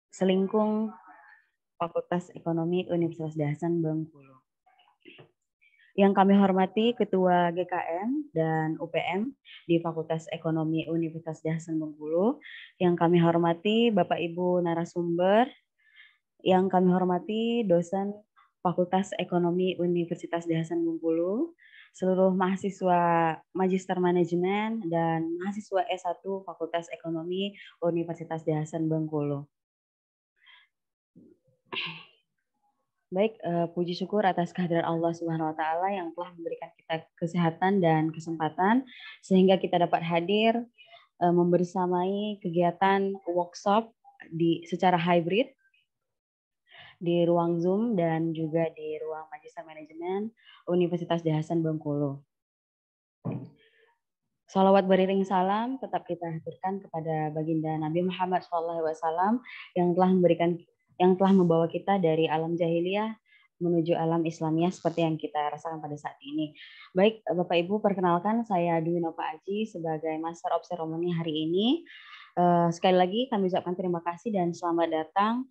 Selingkung Fakultas Ekonomi Universitas Hasan Bengkulu. Yang kami hormati Ketua GKM dan UPM di Fakultas Ekonomi Universitas Hasan Bengkulu. Yang kami hormati Bapak Ibu narasumber. Yang kami hormati dosen Fakultas Ekonomi Universitas Hasan Bengkulu, seluruh mahasiswa Magister Manajemen dan mahasiswa S1 Fakultas Ekonomi Universitas Hasan Bengkulu. Baik, puji syukur atas kehadiran Allah Subhanahu wa taala yang telah memberikan kita kesehatan dan kesempatan sehingga kita dapat hadir membersamai kegiatan workshop secara hybrid di ruang Zoom dan juga di ruang Magister Manajemen Universitas Hasan Bengkulu. Salawat beriring salam tetap kita haturkan kepada baginda Nabi Muhammad SAW yang telah membawa kita dari alam jahiliyah menuju alam Islamiyah seperti yang kita rasakan pada saat ini. Baik, Bapak Ibu, perkenalkan saya Dwi Nova Aji sebagai Master of Ceremony hari ini. Sekali lagi kami ucapkan terima kasih dan selamat datang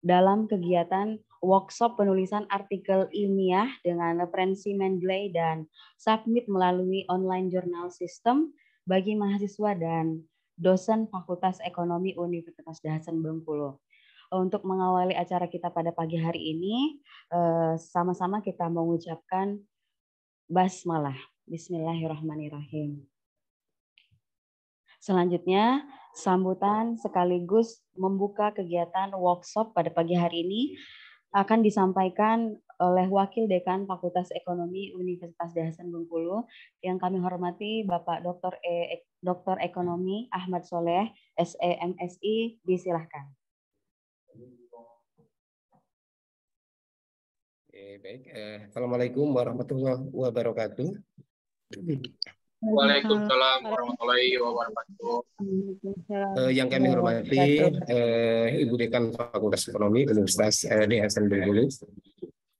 dalam kegiatan workshop penulisan artikel ilmiah dengan referensi Mendeley dan submit melalui online journal system bagi mahasiswa dan dosen Fakultas Ekonomi Universitas Hasan Bengkulu. Untuk mengawali acara kita pada pagi hari ini, sama-sama kita mengucapkan basmalah. Bismillahirrahmanirrahim. Selanjutnya, sambutan sekaligus membuka kegiatan workshop pada pagi hari ini akan disampaikan oleh Wakil Dekan Fakultas Ekonomi Universitas Hasan Bengkulu yang kami hormati Bapak Dr. Ekonomi Ahmad Soleh, SE MSI, disilahkan. Baik, Assalamualaikum warahmatullahi wabarakatuh. Waalaikumsalam warahmatullahi wabarakatuh. Yang kami hormati Ibu Dekan Fakultas Ekonomi Universitas Hasan Bengkulu,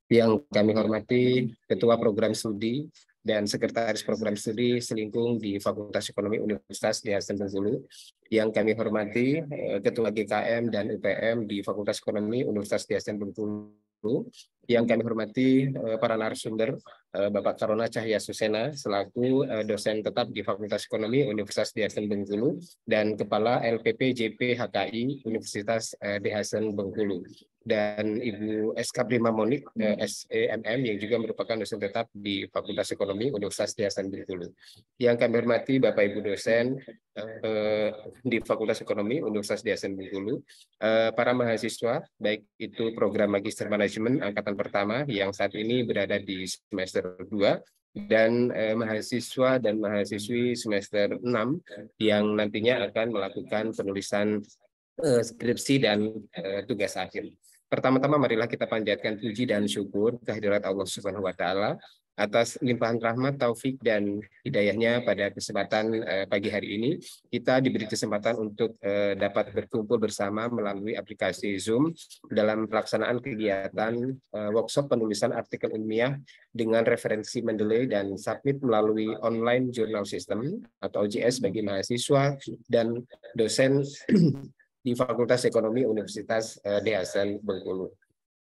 yang kami hormati Ketua Program Studi dan Sekretaris Program Studi Selingkung di Fakultas Ekonomi Universitas Hasan Bengkulu, yang kami hormati Ketua GKM dan UPM di Fakultas Ekonomi Universitas Hasan Bengkulu, yang kami hormati para narasumber, Bapak Karona Cahya Susena selaku dosen tetap di Fakultas Ekonomi Universitas Hasan Bengkulu dan Kepala LPP JP HKI Universitas Hasan Bengkulu, dan Ibu SK Prima Monik SEMM yang juga merupakan dosen tetap di Fakultas Ekonomi Universitas Hasan Bengkulu. Yang kami hormati Bapak Ibu dosen di Fakultas Ekonomi Universitas Hasan Bengkulu, para mahasiswa baik itu program Magister Manajemen angkatan pertama yang saat ini berada di semester 2 dan mahasiswa dan mahasiswi semester 6 yang nantinya akan melakukan penulisan skripsi dan tugas akhir. Pertama-tama marilah kita panjatkan puji dan syukur kehadirat Allah Subhanahu wa taala atas limpahan rahmat, taufik dan hidayahnya pada kesempatan pagi hari ini. Kita diberi kesempatan untuk dapat berkumpul bersama melalui aplikasi Zoom dalam pelaksanaan kegiatan workshop penulisan artikel ilmiah dengan referensi Mendeley dan submit melalui online journal system atau OJS bagi mahasiswa dan dosen di Fakultas Ekonomi Universitas Hasan Bengkulu.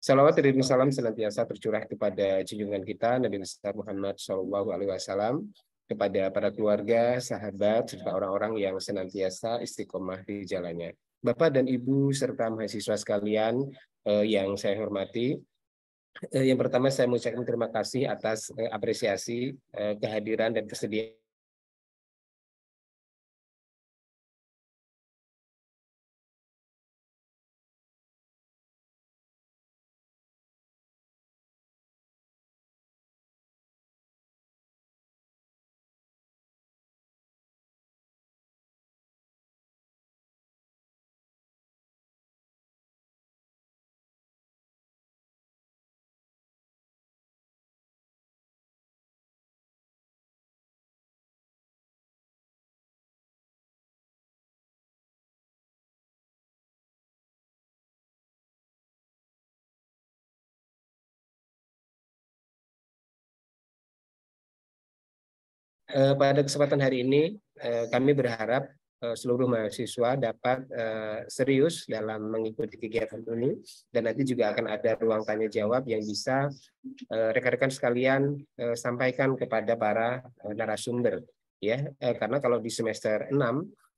Salawat dan salam senantiasa tercurah kepada junjungan kita Nabi besar Muhammad SAW, kepada para keluarga, sahabat, serta orang-orang yang senantiasa istiqomah di jalannya. Bapak dan Ibu serta mahasiswa sekalian yang saya hormati, yang pertama saya mengucapkan terima kasih atas apresiasi, kehadiran dan kesediaan pada kesempatan hari ini kami berharap seluruh mahasiswa dapat serius dalam mengikuti kegiatan ini, dan nanti juga akan ada ruang tanya jawab yang bisa rekan-rekan sekalian sampaikan kepada para narasumber, ya. Karena kalau di semester 6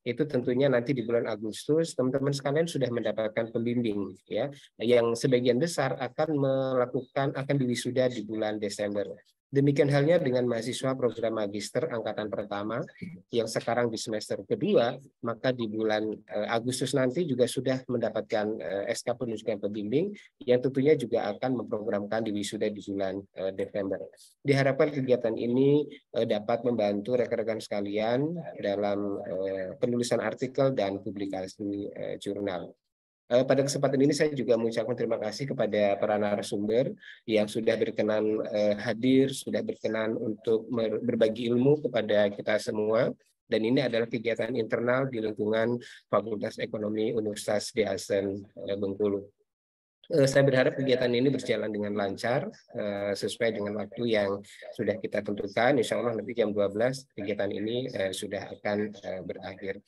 itu tentunya nanti di bulan Agustus teman-teman sekalian sudah mendapatkan pembimbing, ya, yang sebagian besar akan diwisuda di bulan Desember. Demikian halnya dengan mahasiswa program magister angkatan pertama yang sekarang di semester kedua, maka di bulan Agustus nanti juga sudah mendapatkan SK penunjukan pembimbing yang tentunya juga akan memprogramkan di wisuda di bulan Desember. Diharapkan kegiatan ini dapat membantu rekan-rekan sekalian dalam penulisan artikel dan publikasi jurnal. Pada kesempatan ini saya juga mengucapkan terima kasih kepada para narasumber yang sudah berkenan hadir, sudah berkenan untuk berbagi ilmu kepada kita semua. Dan ini adalah kegiatan internal di lingkungan Fakultas Ekonomi Universitas Di Hasan Bengkulu. Saya berharap kegiatan ini berjalan dengan lancar, sesuai dengan waktu yang sudah kita tentukan. Insya Allah nanti jam 12 kegiatan ini sudah akan berakhir.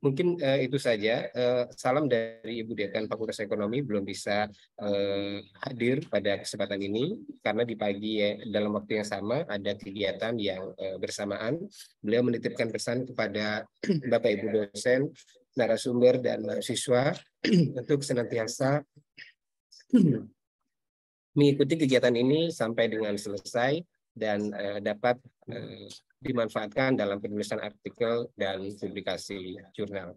Mungkin itu saja. Salam dari Ibu Dekan Fakultas Ekonomi, belum bisa hadir pada kesempatan ini karena di pagi dalam waktu yang sama ada kegiatan yang bersamaan. Beliau menitipkan pesan kepada Bapak Ibu dosen, narasumber dan mahasiswa untuk senantiasa mengikuti kegiatan ini sampai dengan selesai dan dapat dimanfaatkan dalam penulisan artikel dan publikasi jurnal.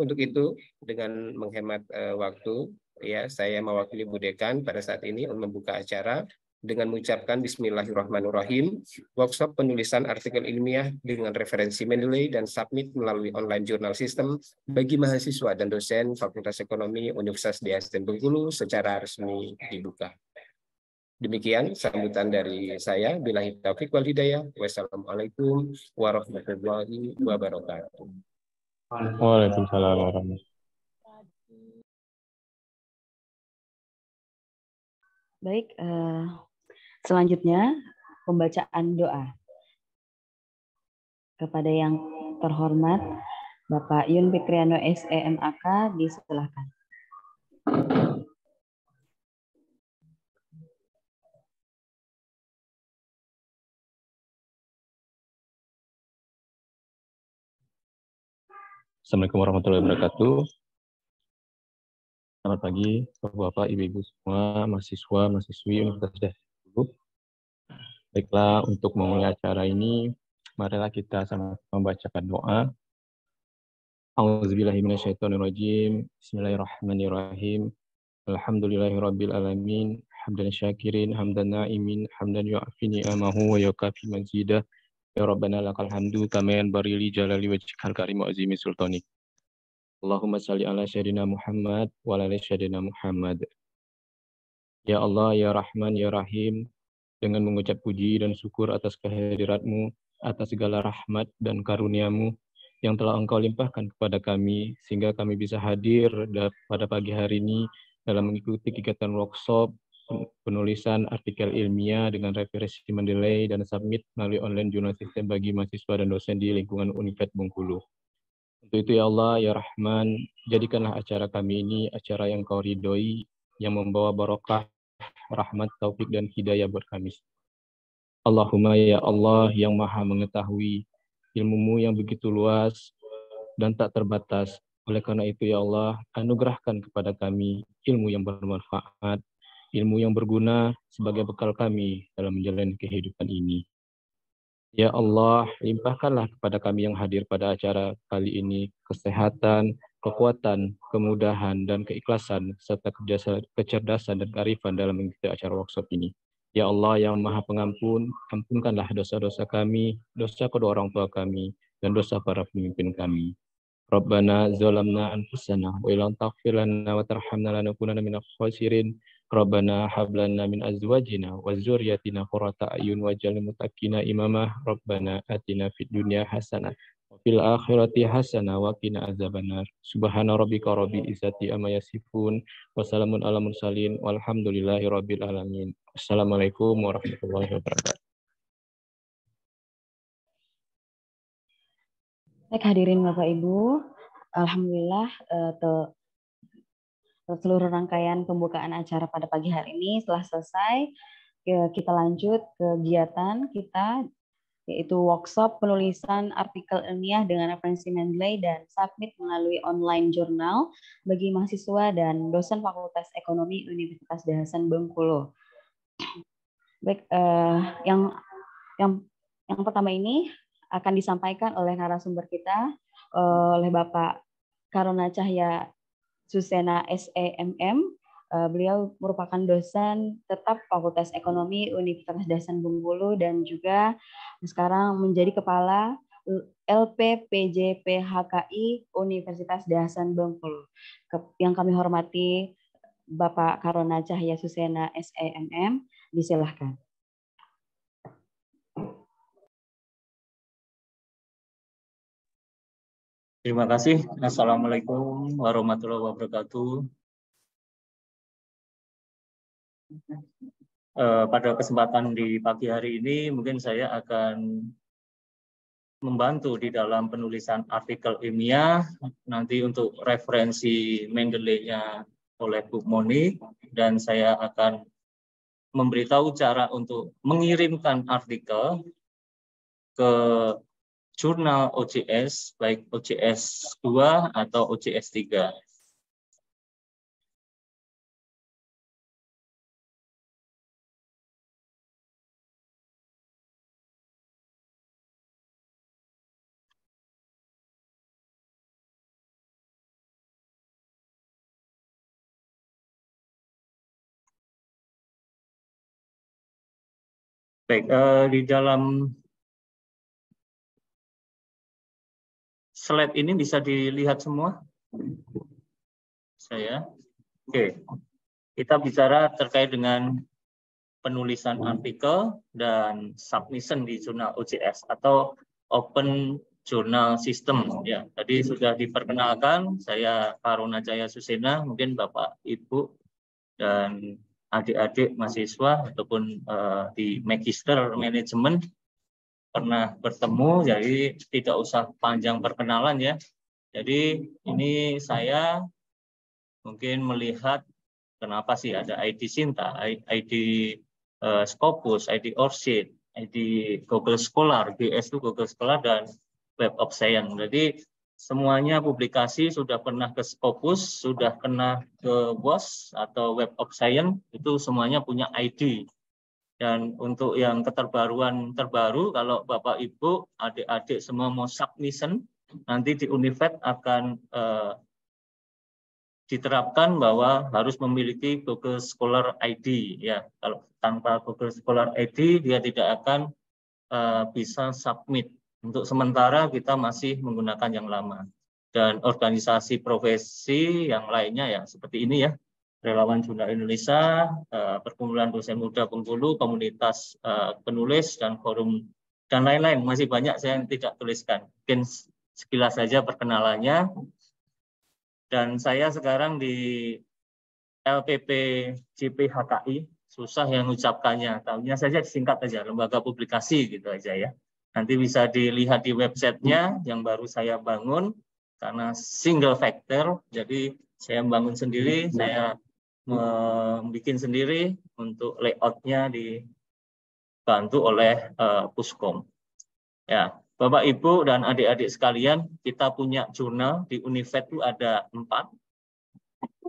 Untuk itu, dengan menghemat waktu, ya, saya mewakili Bu Dekan pada saat ini untuk membuka acara dengan mengucapkan Bismillahirrahmanirrahim. Workshop penulisan artikel ilmiah dengan referensi Mendeley dan submit melalui online journal system bagi mahasiswa dan dosen Fakultas Ekonomi Universitas Di Hasan Bengkulu secara resmi dibuka. Demikian sambutan dari saya. Billahi taufiq wal hidayah. Wassalamualaikum warahmatullahi wabarakatuh. Waalaikumsalam warahmatullahi wabarakatuh. Baik, selanjutnya pembacaan doa. Kepada yang terhormat Bapak Yun Fikriano SEMAK disilakan. Assalamualaikum warahmatullahi wabarakatuh. Selamat pagi, Bapak-Bapak, Ibu-Ibu semua, mahasiswa, mahasiswi Universitas Di Hasan Bengkulu. Baiklah, untuk memulai acara ini, marilah kita sama membacakan doa. A'udzubillahiminasyaitonirrajim. Bismillahirrahmanirrahim. Alhamdulillahirabbil alamin. Hamdan syakirin, hamdan na'imin, hamdan yu'afi ni'amahu wa yukafi mazidah. Ya Rabbana lakal hamdu kama yanbaghi li jalali wajhikal karim wa azimi sultanik. Allahumma salli ala sayyidina Muhammad wa ala sayyidina Muhammad. Ya Allah, ya Rahman, ya Rahim, dengan mengucap puji dan syukur atas kehadirat-Mu, atas segala rahmat dan karunia-Mu yang telah Engkau limpahkan kepada kami, sehingga kami bisa hadir pada pagi hari ini dalam mengikuti kegiatan workshop penulisan artikel ilmiah dengan referensi Mendeley dan submit melalui online journal system bagi mahasiswa dan dosen di lingkungan Universitas Bengkulu. Untuk itu ya Allah, ya Rahman, jadikanlah acara kami ini acara yang Kau ridhoi, yang membawa barokah, rahmat, taufik, dan hidayah buat kami. Allahumma ya Allah yang maha mengetahui, ilmu-Mu yang begitu luas dan tak terbatas. Oleh karena itu ya Allah, anugerahkan kepada kami ilmu yang bermanfaat, ilmu yang berguna sebagai bekal kami dalam menjalani kehidupan ini. Ya Allah, limpahkanlah kepada kami yang hadir pada acara kali ini kesehatan, kekuatan, kemudahan, dan keikhlasan, serta kecerdasan dan kearifan dalam mengikuti acara workshop ini. Ya Allah yang maha pengampun, ampunkanlah dosa-dosa kami, dosa kedua orang tua kami, dan dosa para pemimpin kami. Rabbana zalamna anfusana wa illam taghfir lana wa tarhamna lanakunanna minal khasirin. Rabbana hab lana min azwajina wa dzurriyyatina qurrata a'yun waj'alna muttaqina imama. Rabbana atina fid dunya hasanah wa fil akhirati hasanah wa qina azabannar. Subhana rabbika rabbil izzati amma yasifun wa salamun alal mursalin walhamdulillahi rabbil alamin. Assalamualaikum warahmatullahi wabarakatuh. Baik, hadirin Bapak Ibu, alhamdulillah seluruh rangkaian pembukaan acara pada pagi hari ini telah selesai. Kita lanjut kegiatan kita, yaitu workshop penulisan artikel ilmiah dengan referensi Mendeley dan submit melalui online jurnal bagi mahasiswa dan dosen Fakultas Ekonomi Universitas Dahasan Bengkulu. Baik, yang pertama ini akan disampaikan oleh narasumber kita, oleh Bapak Karona Cahya Susena SEMM. Beliau merupakan dosen tetap Fakultas Ekonomi Universitas Dahasan Bengkulu dan juga sekarang menjadi Kepala LPPJPHKI Universitas Dahasan Bengkulu. Yang kami hormati Bapak Karona Cahya Susena SEMM, disilahkan. Terima kasih. Assalamualaikum warahmatullahi wabarakatuh. Pada kesempatan di pagi hari ini, mungkin saya akan membantu di dalam penulisan artikel ilmiah, nanti untuk referensi Mendeley-nya oleh Bu Moni, dan saya akan memberitahu cara untuk mengirimkan artikel ke jurnal OJS, baik OJS 2 atau OJS 3. Baik, di dalam slide ini bisa dilihat semua? Saya. Oke. Kita bicara terkait dengan penulisan artikel dan submission di jurnal OJS atau Open Journal System. Ya, tadi sudah diperkenalkan, saya Karona Cahya Susena, mungkin Bapak, Ibu, dan adik-adik mahasiswa ataupun di Magister Manajemen pernah bertemu, jadi tidak usah panjang perkenalan ya. Jadi ini saya mungkin melihat kenapa sih ada ID Sinta, ID Scopus, ID Orsted, ID Google Scholar, GS itu Google Scholar, dan Web of Science. Jadi semuanya publikasi sudah pernah ke Scopus, sudah pernah ke WOS atau Web of Science, itu semuanya punya ID. Dan untuk yang keterbaruan terbaru, kalau Bapak Ibu, adik-adik semua mau submission, nanti di Univet akan diterapkan bahwa harus memiliki Google Scholar ID. Ya, kalau tanpa Google Scholar ID, dia tidak akan bisa submit. Untuk sementara kita masih menggunakan yang lama. Dan organisasi profesi yang lainnya ya seperti ini ya. Relawan Jurnal Indonesia, Perkumpulan Dosen Muda Bengkulu, Komunitas Penulis, dan Forum, dan lain-lain. Masih banyak saya yang tidak tuliskan. Mungkin sekilas saja perkenalannya. Dan saya sekarang di LPPJPHKI, susah yang ucapkannya. Tahunya saja disingkat aja, Lembaga Publikasi gitu aja ya. Nanti bisa dilihat di websitenya yang baru saya bangun, karena single factor, jadi saya bangun sendiri, saya membuat sendiri, untuk layoutnya dibantu oleh Puskom. Ya, Bapak Ibu dan adik-adik sekalian, kita punya jurnal di Univet itu ada 4.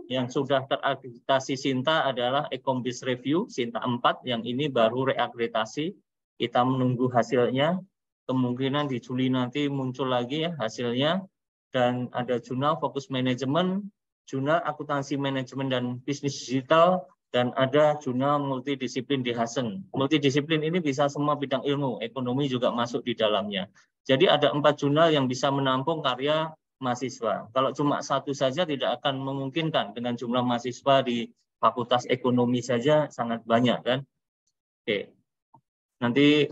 Yang sudah terakreditasi Sinta adalah Ecombis Review Sinta 4, yang ini baru reakreditasi. Kita menunggu hasilnya. Kemungkinan di Juli nanti muncul lagi ya hasilnya. Dan ada jurnal Fokus Manajemen, jurnal Akuntansi Manajemen dan Bisnis Digital, dan ada jurnal multidisiplin di Hasen. Multidisiplin ini bisa semua bidang ilmu, ekonomi juga masuk di dalamnya. Jadi ada 4 jurnal yang bisa menampung karya mahasiswa. Kalau cuma satu saja tidak akan memungkinkan, dengan jumlah mahasiswa di Fakultas Ekonomi saja sangat banyak kan. Oke. Nanti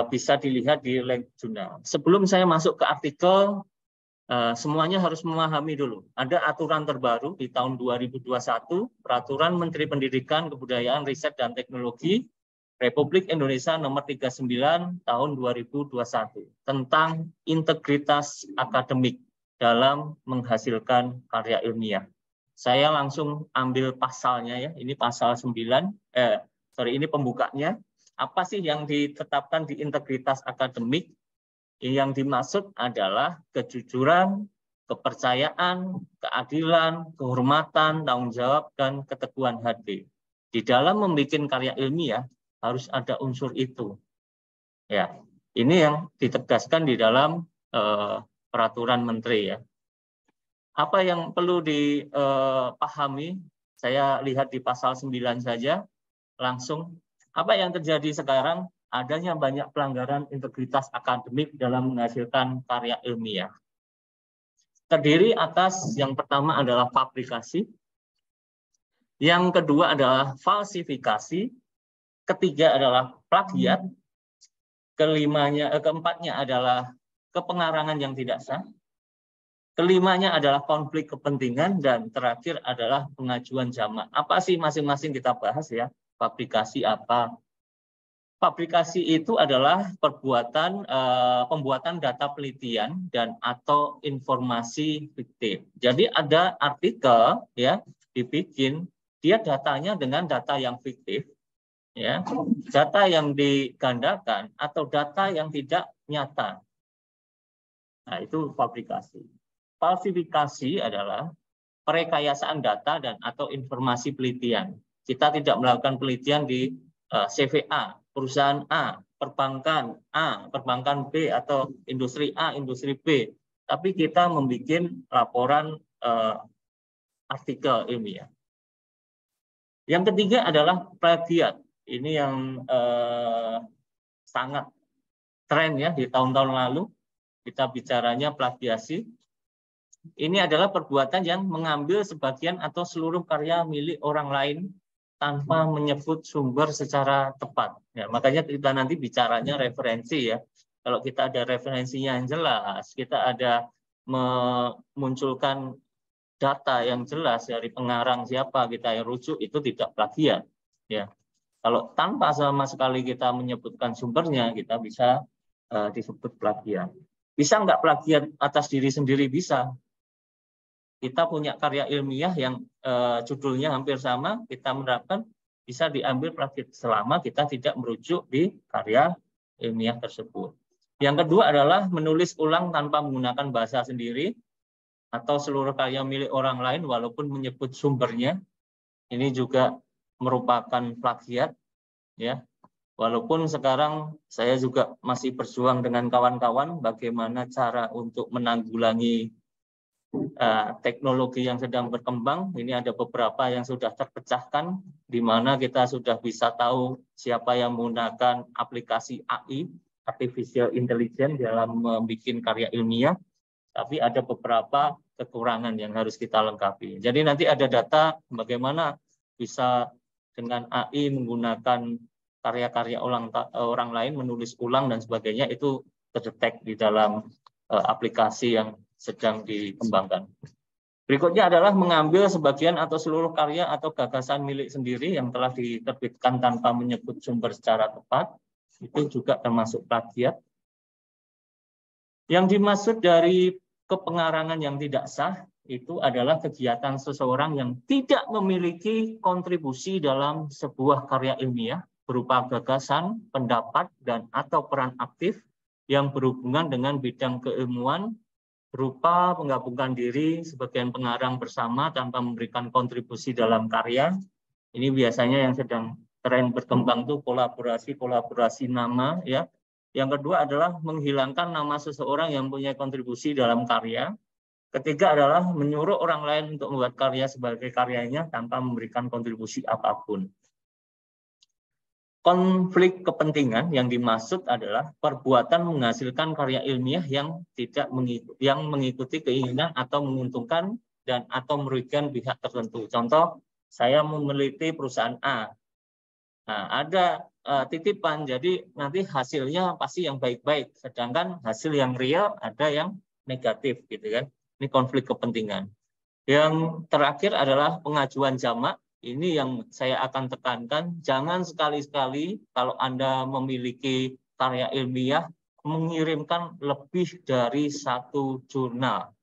bisa dilihat di link jurnal. Sebelum saya masuk ke artikel, semuanya harus memahami dulu. Ada aturan terbaru di tahun 2021, Peraturan Menteri Pendidikan, Kebudayaan, Riset, dan Teknologi Republik Indonesia nomor 39 tahun 2021 tentang integritas akademik dalam menghasilkan karya ilmiah. Saya langsung ambil pasalnya ya. Ini pasal 9, ini pembukanya. Apa sih yang ditetapkan di integritas akademik? Yang dimaksud adalah kejujuran, kepercayaan, keadilan, kehormatan, tanggung jawab, dan keteguhan hati. Di dalam membuat karya ilmiah harus ada unsur itu. Ya, ini yang ditegaskan di dalam peraturan menteri ya. Apa yang perlu dipahami? Saya lihat di pasal 9 saja langsung. Apa yang terjadi sekarang? Adanya banyak pelanggaran integritas akademik dalam menghasilkan karya ilmiah. Terdiri atas yang pertama adalah fabrikasi, yang kedua adalah falsifikasi, ketiga adalah plagiat, keempatnya adalah kepengarangan yang tidak sah, kelimanya adalah konflik kepentingan, dan terakhir adalah pengajuan jamak. Apa sih masing-masing kita bahas ya? Fabrikasi apa? Fabrikasi itu adalah pembuatan data penelitian dan atau informasi fiktif. Jadi ada artikel ya dibikin, dia datanya dengan data yang fiktif, ya, data yang digandakan atau data yang tidak nyata. Nah itu fabrikasi. Falsifikasi adalah perekayasaan data dan atau informasi penelitian. Kita tidak melakukan penelitian di CVA, perusahaan A, perbankan B, atau industri A, industri B. Tapi kita membuat laporan artikel ilmiah. Yang ketiga adalah plagiat. Ini yang sangat tren ya di tahun-tahun lalu. Kita bicaranya plagiasi. Ini adalah perbuatan yang mengambil sebagian atau seluruh karya milik orang lain tanpa menyebut sumber secara tepat. Ya, makanya kita nanti bicaranya referensi ya. Kalau kita ada referensinya yang jelas, kita ada memunculkan data yang jelas dari pengarang siapa kita yang rujuk, itu tidak plagiat. Ya, kalau tanpa sama sekali kita menyebutkan sumbernya, kita bisa disebut plagiat. Bisa nggak plagiat atas diri sendiri? Bisa. Kita punya karya ilmiah yang judulnya hampir sama, kita menerapkan bisa diambil plagiat selama kita tidak merujuk di karya ilmiah tersebut. Yang kedua adalah menulis ulang tanpa menggunakan bahasa sendiri atau seluruh karya milik orang lain walaupun menyebut sumbernya. Ini juga merupakan plagiat ya. Walaupun sekarang saya juga masih berjuang dengan kawan-kawan bagaimana cara untuk menanggulangi teknologi yang sedang berkembang. Ini ada beberapa yang sudah terpecahkan, di mana kita sudah bisa tahu siapa yang menggunakan aplikasi AI, Artificial Intelligence, dalam membuat karya ilmiah. Tapi ada beberapa kekurangan yang harus kita lengkapi. Jadi nanti ada data bagaimana bisa dengan AI menggunakan karya-karya orang lain, menulis ulang dan sebagainya, itu terdetek di dalam aplikasi yang sedang dikembangkan. Berikutnya adalah mengambil sebagian atau seluruh karya atau gagasan milik sendiri yang telah diterbitkan tanpa menyebut sumber secara tepat. Itu juga termasuk plagiat. Yang dimaksud dari kepengarangan yang tidak sah itu adalah kegiatan seseorang yang tidak memiliki kontribusi dalam sebuah karya ilmiah berupa gagasan, pendapat, dan atau peran aktif yang berhubungan dengan bidang keilmuan, berupa menggabungkan diri sebagai pengarang bersama tanpa memberikan kontribusi dalam karya. Ini biasanya yang sedang tren berkembang tuh kolaborasi nama ya. Yang kedua adalah menghilangkan nama seseorang yang punya kontribusi dalam karya. Ketiga adalah menyuruh orang lain untuk membuat karya sebagai karyanya tanpa memberikan kontribusi apapun. Konflik kepentingan yang dimaksud adalah perbuatan menghasilkan karya ilmiah yang mengikuti keinginan atau menguntungkan dan atau merugikan pihak tertentu. Contoh, saya meneliti perusahaan A. Nah, ada titipan, jadi nanti hasilnya pasti yang baik-baik, sedangkan hasil yang real ada yang negatif, gitu kan? Ini konflik kepentingan. Yang terakhir adalah pengajuan jamak. ini yang saya akan tekankan, jangan sekali-sekali kalau Anda memiliki karya ilmiah mengirimkan lebih dari 1 jurnal.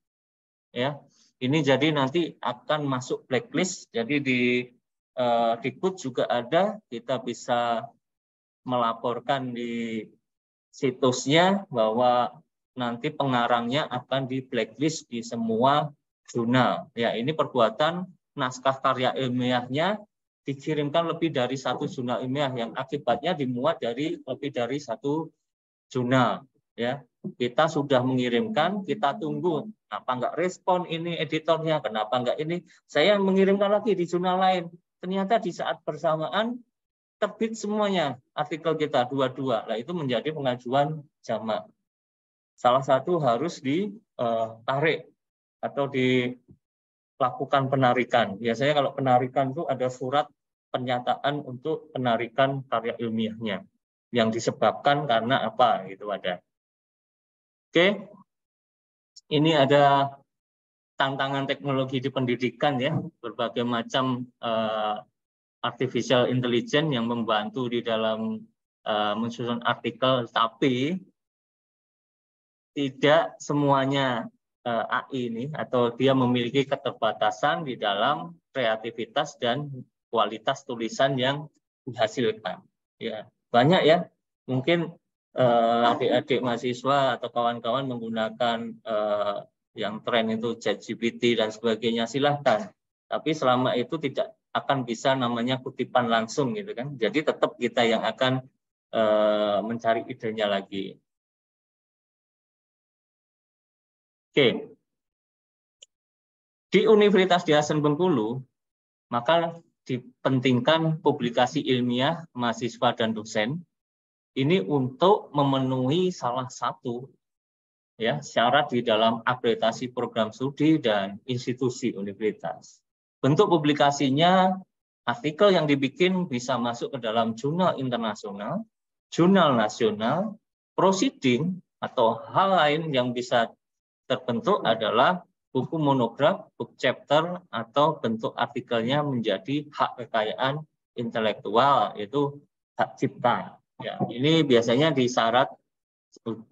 Ya, ini jadi nanti akan masuk blacklist. Jadi di Dikbud juga ada, kita bisa melaporkan di situsnya bahwa nanti pengarangnya akan di blacklist di semua jurnal. Ya, ini perbuatan naskah karya ilmiahnya dikirimkan lebih dari 1 jurnal ilmiah yang akibatnya dimuat dari lebih dari 1 jurnal. Ya, kita sudah mengirimkan, kita tunggu. Kenapa nggak respon ini editornya? Kenapa nggak ini? Saya mengirimkan lagi di jurnal lain. Ternyata di saat bersamaan terbit semuanya artikel kita dua-dua. Nah, itu menjadi pengajuan jamak. Salah satu harus ditarik atau dilakukan penarikan. Biasanya kalau penarikan itu ada surat pernyataan untuk penarikan karya ilmiahnya yang disebabkan karena apa, gitu ada. Oke, ini ada tantangan teknologi di pendidikan ya, berbagai macam artificial intelligence yang membantu di dalam mensusun artikel, tapi tidak semuanya AI ini atau dia memiliki keterbatasan di dalam kreativitas dan kualitas tulisan yang dihasilkan. Ya, banyak ya, mungkin adik-adik mahasiswa atau kawan-kawan menggunakan yang tren itu ChatGPT dan sebagainya, silahkan. Tapi selama itu tidak akan bisa namanya kutipan langsung gitu kan. Jadi tetap kita yang akan mencari idenya lagi. Oke. Di Universitas di Hasan Bengkulu, maka dipentingkan publikasi ilmiah mahasiswa dan dosen. Ini untuk memenuhi salah satu ya syarat di dalam akreditasi program studi dan institusi universitas. Bentuk publikasinya, artikel yang dibikin bisa masuk ke dalam jurnal internasional, jurnal nasional, proceeding atau hal lain yang bisa terbentuk adalah buku monograf, book chapter, atau bentuk artikelnya menjadi hak kekayaan intelektual, yaitu hak cipta. Ya, ini biasanya disyarat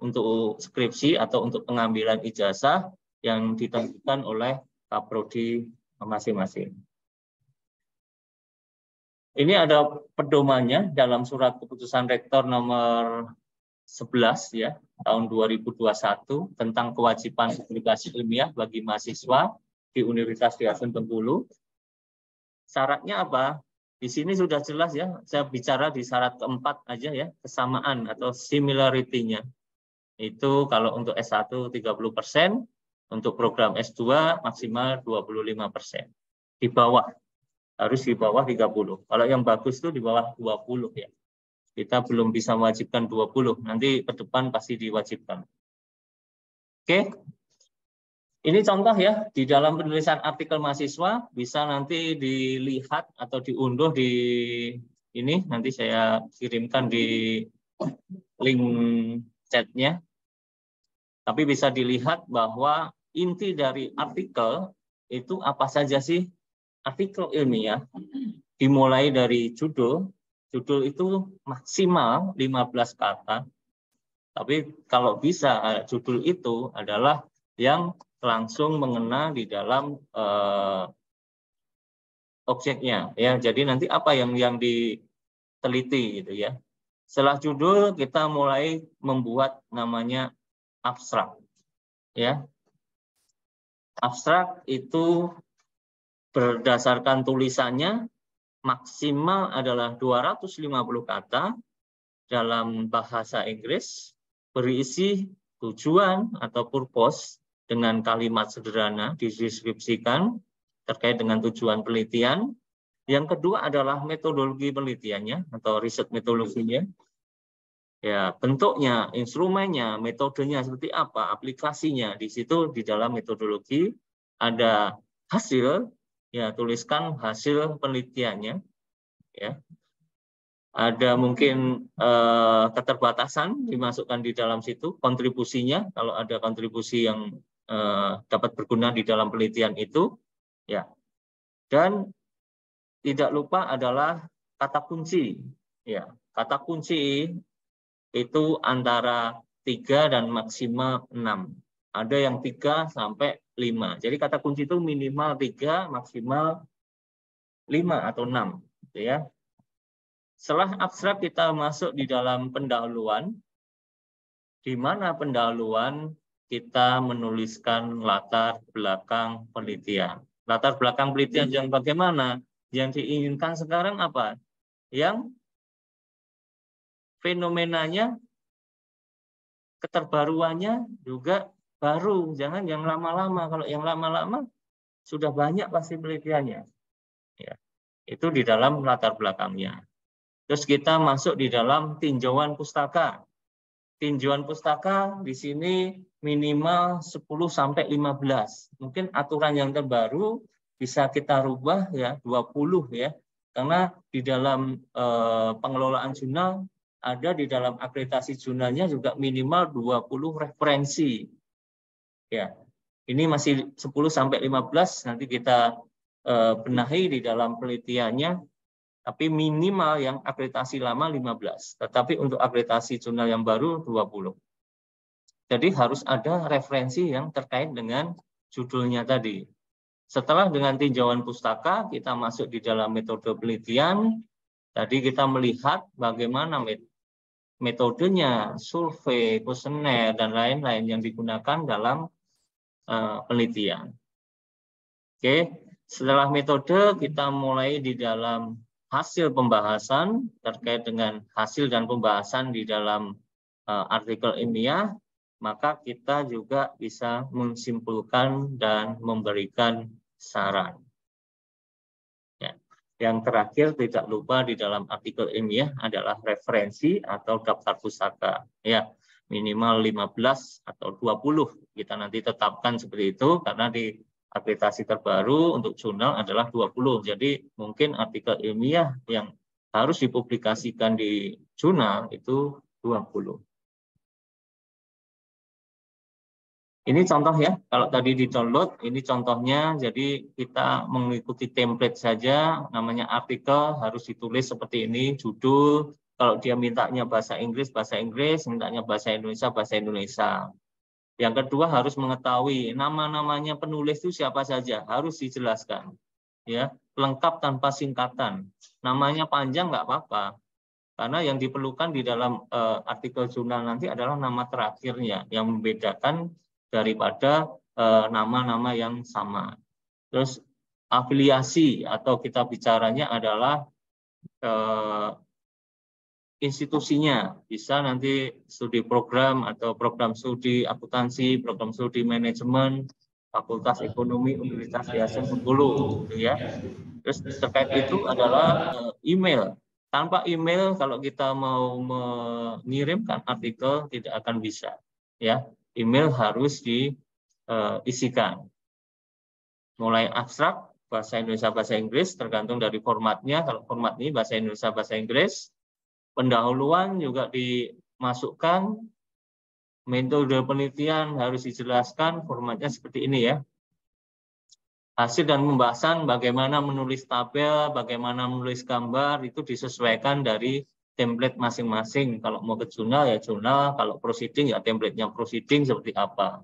untuk skripsi atau untuk pengambilan ijazah yang ditentukan oleh Kaprodi masing-masing. Ini ada pedomannya dalam surat keputusan rektor nomor 11 ya tahun 2021 tentang kewajiban publikasi ilmiah bagi mahasiswa di Universitas di Hasan Bengkulu. Syaratnya apa? Di sini sudah jelas ya, saya bicara di syarat keempat aja ya, kesamaan atau similarity-nya. Itu kalau untuk S1 30%, untuk program S2 maksimal 25%. Di bawah, harus di bawah 30. Kalau yang bagus itu di bawah 20 ya. Kita belum bisa mewajibkan 20, nanti ke depan pasti diwajibkan. Oke. Ini contoh ya, di dalam penulisan artikel mahasiswa bisa nanti dilihat atau diunduh di ini, nanti saya kirimkan di link chatnya. Tapi bisa dilihat bahwa inti dari artikel itu apa saja sih? Artikel ilmiah dimulai dari judul itu maksimal 15 kata. Tapi kalau bisa judul itu adalah yang langsung mengena di dalam objeknya ya. Jadi nanti apa yang diteliti gitu ya. Setelah judul kita mulai membuat namanya abstrak ya. Abstrak itu berdasarkan tulisannya maksimal adalah 250 kata dalam bahasa Inggris, berisi tujuan atau purpose dengan kalimat sederhana dideskripsikan terkait dengan tujuan penelitian. Yang kedua adalah metodologi penelitiannya atau riset metodologinya. Ya, bentuknya, instrumennya, metodenya seperti apa, aplikasinya. Di situ di dalam metodologi ada hasil, ya tuliskan hasil penelitiannya. Ya. Ada mungkin keterbatasan dimasukkan di dalam situ, kontribusinya kalau ada kontribusi yang dapat berguna di dalam penelitian itu, ya. Dan tidak lupa adalah kata kunci. Ya, kata kunci itu antara 3 dan maksimal 6. Ada yang 3 sampai 5. Jadi kata kunci itu minimal 3, maksimal 5 atau 6. Gitu ya. Setelah abstrak kita masuk di dalam pendahuluan, di mana pendahuluan kita menuliskan latar belakang penelitian. Latar belakang penelitian yang bagaimana? Yang diinginkan sekarang apa? Yang fenomenanya, keterbaruannya juga baru. Jangan yang lama-lama. Kalau yang lama-lama sudah banyak pasti penelitiannya. Ya, itu di dalam latar belakangnya. Terus kita masuk di dalam tinjauan pustaka. Tinjauan pustaka di sini minimal 10 sampai 15. Mungkin aturan yang terbaru bisa kita rubah ya 20 ya. Karena di dalam pengelolaan jurnal ada di dalam akreditasi jurnalnya juga minimal 20 referensi. Ya. Ini masih 10 sampai 15 nanti kita benahi di dalam penelitiannya. Tapi minimal yang akreditasi lama 15. Tetapi untuk akreditasi jurnal yang baru 20. Jadi harus ada referensi yang terkait dengan judulnya tadi. Setelah dengan tinjauan pustaka, kita masuk di dalam metode penelitian. Tadi kita melihat bagaimana metodenya, survei, kuesioner, dan lain-lain yang digunakan dalam penelitian. Oke, setelah metode kita mulai di dalam hasil pembahasan terkait dengan hasil dan pembahasan di dalam artikel ilmiah, maka kita juga bisa menyimpulkan dan memberikan saran. Ya. Yang terakhir tidak lupa di dalam artikel ilmiah adalah referensi atau daftar pustaka. Ya, minimal 15 atau 20 kita nanti tetapkan seperti itu karena di akreditasi terbaru untuk jurnal adalah 20. Jadi mungkin artikel ilmiah yang harus dipublikasikan di jurnal itu 20. Ini contoh ya, kalau tadi di-download, ini contohnya, jadi kita mengikuti template saja, namanya artikel harus ditulis seperti ini, judul, kalau dia mintanya bahasa Inggris, mintanya bahasa Indonesia. Yang kedua harus mengetahui nama-namanya penulis itu siapa saja, harus dijelaskan. Ya, lengkap tanpa singkatan. Namanya panjang nggak apa-apa. Karena yang diperlukan di dalam artikel jurnal nanti adalah nama terakhirnya yang membedakan daripada nama-nama yang sama. Terus afiliasi atau kita bicaranya adalah institusinya, bisa nanti studi program atau program studi akuntansi, program studi manajemen, Fakultas Ekonomi Universitas Yasin Bengkulu, ya. Terus terkait itu adalah email. Tanpa email kalau kita mau mengirimkan artikel tidak akan bisa, ya. Email harus diisikan. Mulai abstrak, bahasa Indonesia, bahasa Inggris, tergantung dari formatnya. Kalau format ini bahasa Indonesia, bahasa Inggris. Pendahuluan juga dimasukkan, metode penelitian harus dijelaskan, formatnya seperti ini ya. Hasil dan pembahasan bagaimana menulis tabel, bagaimana menulis gambar, itu disesuaikan dari template masing-masing. Kalau mau ke jurnal ya jurnal, kalau proceeding ya template-nya proceeding seperti apa.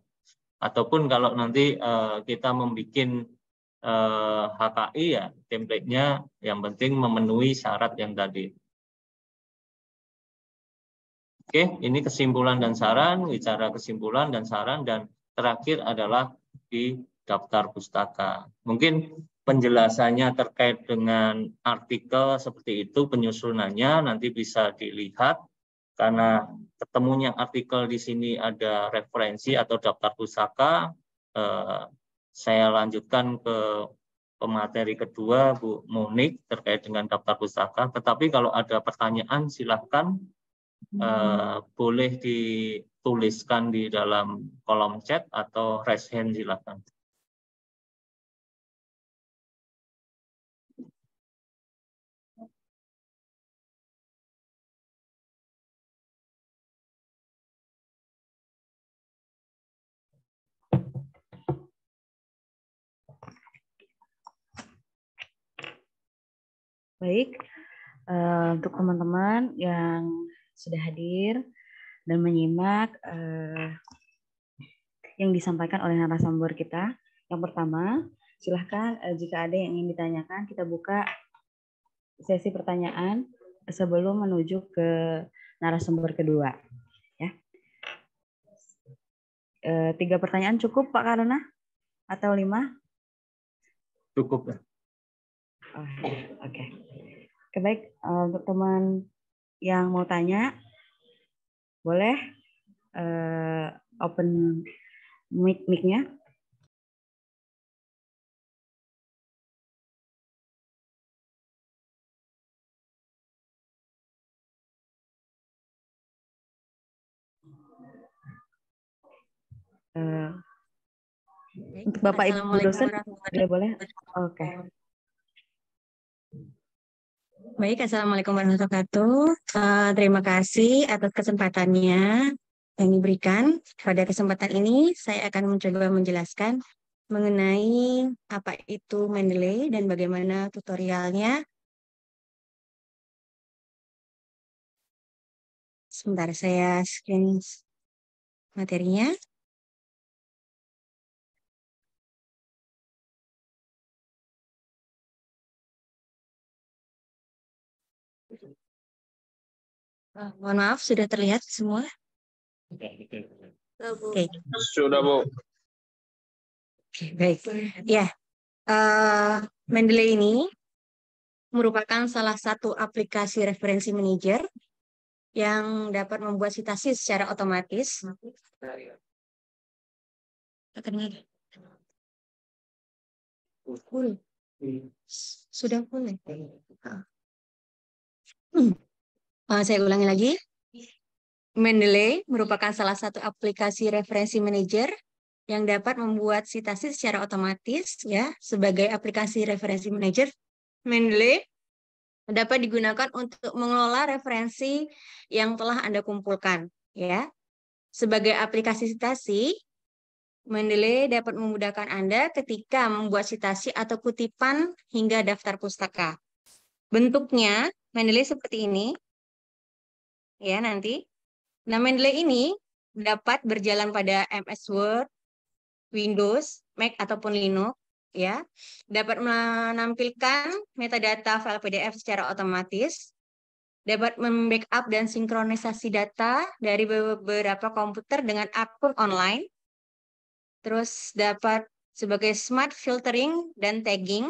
Ataupun kalau nanti kita membuat HKI ya template-nya yang penting memenuhi syarat yang tadi. Oke, ini kesimpulan dan saran, bicara kesimpulan dan saran, dan terakhir adalah di daftar pustaka. Mungkin penjelasannya terkait dengan artikel seperti itu, penyusunannya nanti bisa dilihat, karena ketemunya artikel di sini ada referensi atau daftar pustaka. Saya lanjutkan ke pemateri kedua, Bu Monik, terkait dengan daftar pustaka. Tetapi kalau ada pertanyaan, silahkan. Boleh dituliskan di dalam kolom chat atau raise hand, silakan. Baik, untuk teman-teman yang sudah hadir dan menyimak yang disampaikan oleh narasumber kita. Yang pertama, silahkan jika ada yang ingin ditanyakan, kita buka sesi pertanyaan sebelum menuju ke narasumber kedua. Ya. 3 pertanyaan cukup Pak Karuna? Atau 5? Cukup. Oh, oke. Oke, baik. Untuk teman yang mau tanya, boleh open mic-nya. Untuk Bapak Ibu dosen, ya boleh. Oke. Baik, Assalamualaikum warahmatullahi wabarakatuh. Terima kasih atas kesempatannya yang diberikan. Pada kesempatan ini, saya akan mencoba menjelaskan mengenai apa itu Mendeley dan bagaimana tutorialnya. Sebentar, saya screen materinya. Mohon maaf, sudah terlihat semua? Oke. Sudah, Bu. Oke, baik. Ya, Mendeley ini merupakan salah satu aplikasi referensi manager yang dapat membuat citasi secara otomatis. Full. Sudah full ya? Saya ulangi lagi. Mendeley merupakan salah satu aplikasi referensi manager yang dapat membuat citasi secara otomatis ya. Sebagai aplikasi referensi manager, Mendeley dapat digunakan untuk mengelola referensi yang telah Anda kumpulkan ya. Sebagai aplikasi citasi, Mendeley dapat memudahkan Anda ketika membuat citasi atau kutipan hingga daftar pustaka. Bentuknya Mendeley seperti ini. Ya, nanti. Nah, Mendeley ini dapat berjalan pada MS Word, Windows, Mac ataupun Linux, ya. Dapat menampilkan metadata file PDF secara otomatis, dapat membackup dan sinkronisasi data dari beberapa komputer dengan akun online, terus dapat sebagai smart filtering dan tagging,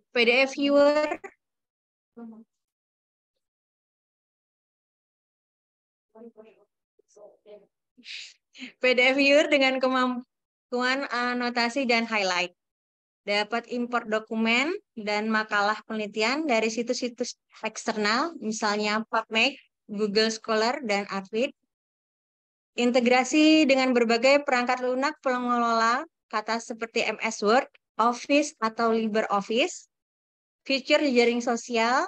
PDF viewer, PDF viewer dengan kemampuan anotasi dan highlight. Dapat import dokumen dan makalah penelitian dari situs-situs eksternal, misalnya PubMed, Google Scholar, dan Arvid. Integrasi dengan berbagai perangkat lunak pengelola kata seperti MS Word, Office, atau LibreOffice. Fitur jaring sosial,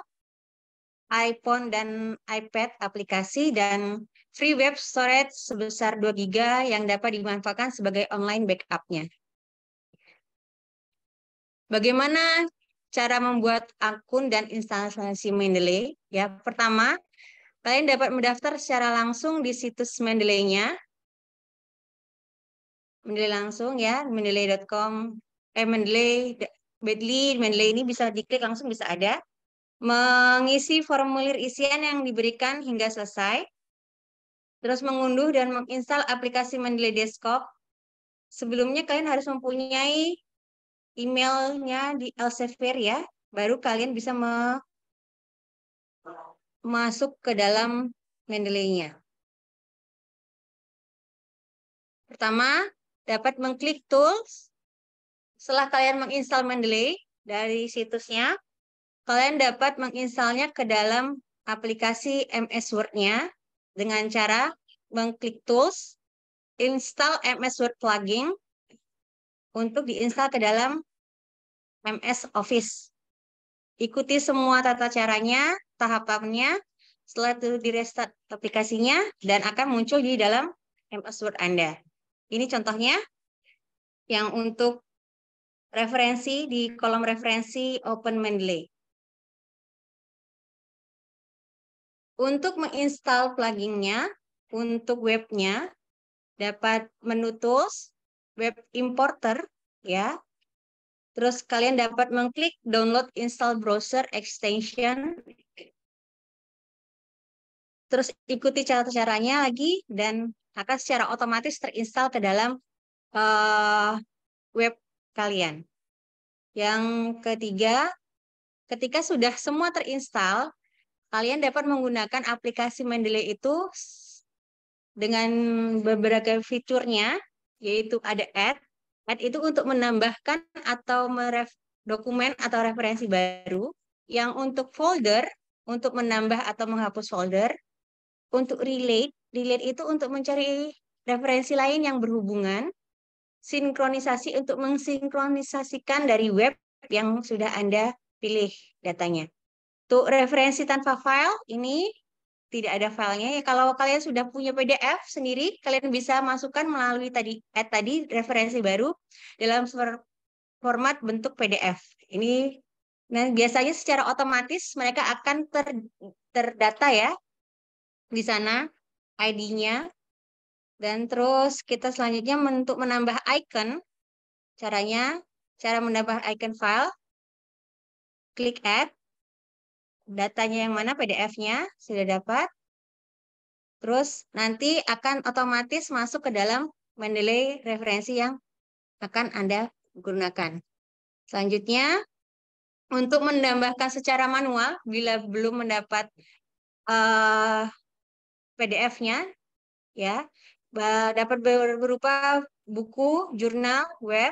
iPhone dan iPad aplikasi, dan free web storage sebesar 2 GB yang dapat dimanfaatkan sebagai online backup-nya. Bagaimana cara membuat akun dan instalasi Mendeley? Ya, pertama, kalian dapat mendaftar secara langsung di situs Mendeley-nya. Mendeley langsung ya, mendeley.com, Mendeley ini bisa diklik langsung, bisa ada. Mengisi formulir isian yang diberikan hingga selesai. Terus mengunduh dan menginstal aplikasi Mendeley Desktop. Sebelumnya kalian harus mempunyai emailnya di Elsevier ya, baru kalian bisa masuk ke dalam Mendeley-nya. Pertama, dapat mengklik Tools. Setelah kalian menginstal Mendeley dari situsnya, kalian dapat menginstalnya ke dalam aplikasi MS Word-nya dengan cara mengklik Tools, install MS Word plugin untuk diinstal ke dalam MS Office. Ikuti semua tata caranya, tahapannya, setelah itu di-restart aplikasinya, dan akan muncul di dalam MS Word Anda. Ini contohnya yang untuk referensi di kolom referensi Open Mendeley. Untuk menginstal pluginnya, untuk webnya, dapat menu tools, web importer, ya. Terus kalian dapat mengklik download install browser extension. Terus ikuti cara-caranya lagi dan akan secara otomatis terinstall ke dalam web kalian. Yang ketiga, ketika sudah semua terinstall, kalian dapat menggunakan aplikasi Mendeley itu dengan beberapa fiturnya, yaitu ada add. Add itu untuk menambahkan atau dokumen atau referensi baru. Yang untuk folder, untuk menambah atau menghapus folder. Untuk relate itu untuk mencari referensi lain yang berhubungan. Sinkronisasi untuk mensinkronisasikan dari web yang sudah Anda pilih datanya. Untuk referensi tanpa file, ini tidak ada filenya. Ya, kalau kalian sudah punya PDF sendiri, kalian bisa masukkan melalui add tadi referensi baru dalam format bentuk PDF. Ini nah, biasanya secara otomatis mereka akan terdata ya di sana ID-nya. Dan terus kita selanjutnya untuk menambah icon. Cara menambah icon file, klik add. Datanya yang mana, PDF-nya sudah dapat. Terus nanti akan otomatis masuk ke dalam Mendeley referensi yang akan Anda gunakan. Selanjutnya, untuk menambahkan secara manual, bila belum mendapat PDF-nya, ya, dapat berupa buku, jurnal, web,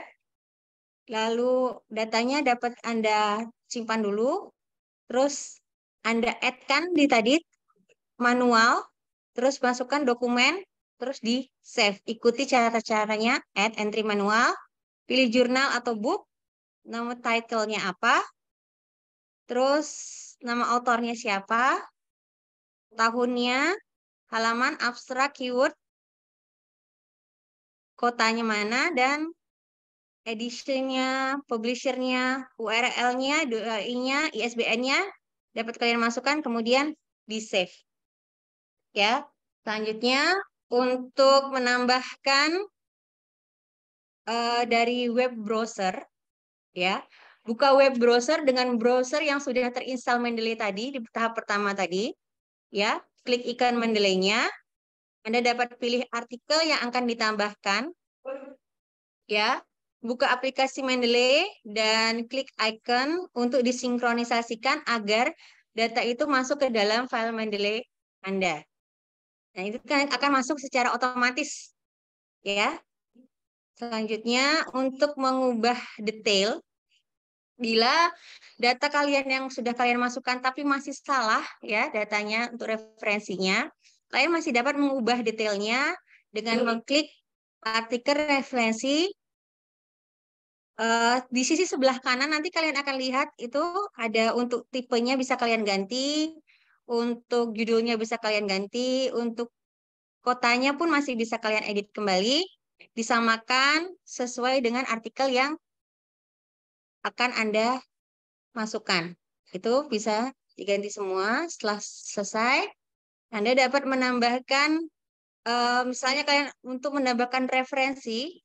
lalu datanya dapat Anda simpan dulu, terus Anda add-kan di tadi manual, terus masukkan dokumen, terus di save. Ikuti cara-caranya, add entry manual, pilih jurnal atau book, nama title-nya apa, terus nama autornya siapa, tahunnya, halaman, abstrak, keyword, kotanya mana, dan editionnya, publishernya, URL-nya, DOI-nya, ISBN-nya, dapat kalian masukkan, kemudian di save. Ya, selanjutnya untuk menambahkan dari web browser, ya, buka web browser dengan browser yang sudah terinstall Mendeley tadi di tahap pertama tadi, ya, klik ikon Mendeley-nya, Anda dapat pilih artikel yang akan ditambahkan, ya, buka aplikasi Mendeley dan klik icon untuk disinkronisasikan agar data itu masuk ke dalam file Mendeley Anda. Nah, itu kan akan masuk secara otomatis, ya. Selanjutnya, untuk mengubah detail, bila data kalian yang sudah kalian masukkan tapi masih salah, ya, datanya untuk referensinya, kalian masih dapat mengubah detailnya dengan mengklik artikel referensi. Di sisi sebelah kanan nanti kalian akan lihat itu ada untuk tipenya bisa kalian ganti, untuk judulnya bisa kalian ganti, untuk kotanya pun masih bisa kalian edit kembali, disamakan sesuai dengan artikel yang akan Anda masukkan. Itu bisa diganti semua. Setelah selesai, Anda dapat menambahkan, misalnya kalian untuk menambahkan referensi,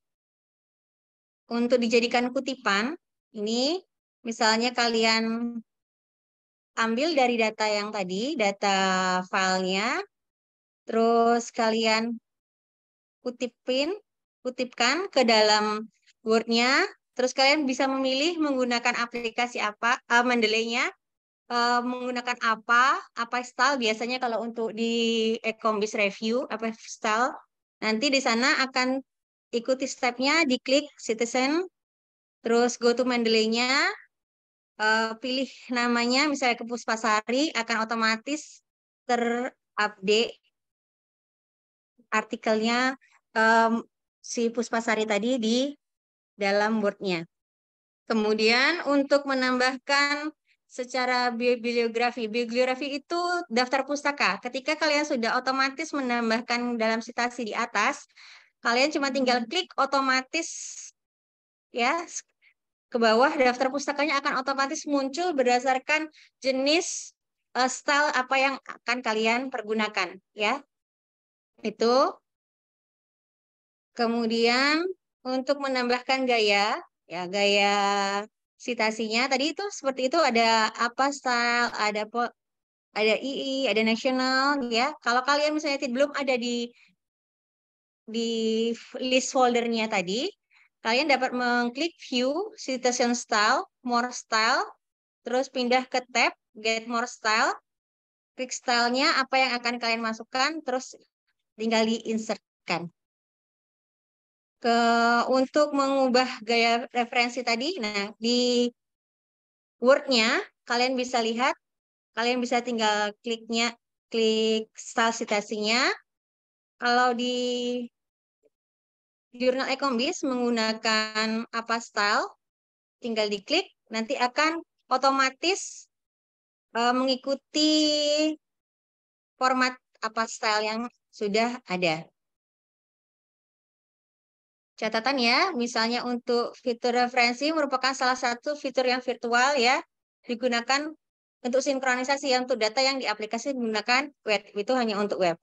untuk dijadikan kutipan, ini misalnya kalian ambil dari data yang tadi, data filenya, terus kalian kutipkan ke dalam Word-nya, terus kalian bisa memilih menggunakan aplikasi apa, Mendeley-nya, menggunakan apa style, biasanya kalau untuk di Ecombis Review, apa style, nanti di sana akan ikuti step-nya, diklik Citizen, terus go to Mendeley-nya, pilih namanya, misalnya ke Puspasari, akan otomatis terupdate artikelnya si Puspasari tadi di dalam Word-nya. Kemudian untuk menambahkan secara bibliografi. Bibliografi itu daftar pustaka. Ketika kalian sudah otomatis menambahkan dalam citasi di atas, kalian cuma tinggal klik otomatis ya ke bawah, daftar pustakanya akan otomatis muncul berdasarkan jenis style apa yang akan kalian pergunakan, ya. Itu. Kemudian untuk menambahkan gaya, ya gaya citasinya tadi itu seperti itu, ada apa style, ada II, ada national, ya. Kalau kalian misalnya belum ada di list foldernya tadi, kalian dapat mengklik view, citation style, more style, terus pindah ke tab get more style, klik stylenya apa yang akan kalian masukkan, terus tinggal di-insertkan. Untuk mengubah gaya referensi tadi, nah di Word-nya kalian bisa lihat, kalian bisa tinggal klik style citasinya. Kalau di Jurnal Ekonomis menggunakan apa style, tinggal diklik, nanti akan otomatis mengikuti format apa style yang sudah ada. Catatan ya, misalnya untuk fitur referensi merupakan salah satu fitur yang virtual ya, digunakan untuk sinkronisasi ya, untuk data yang di aplikasi menggunakan web, itu hanya untuk web.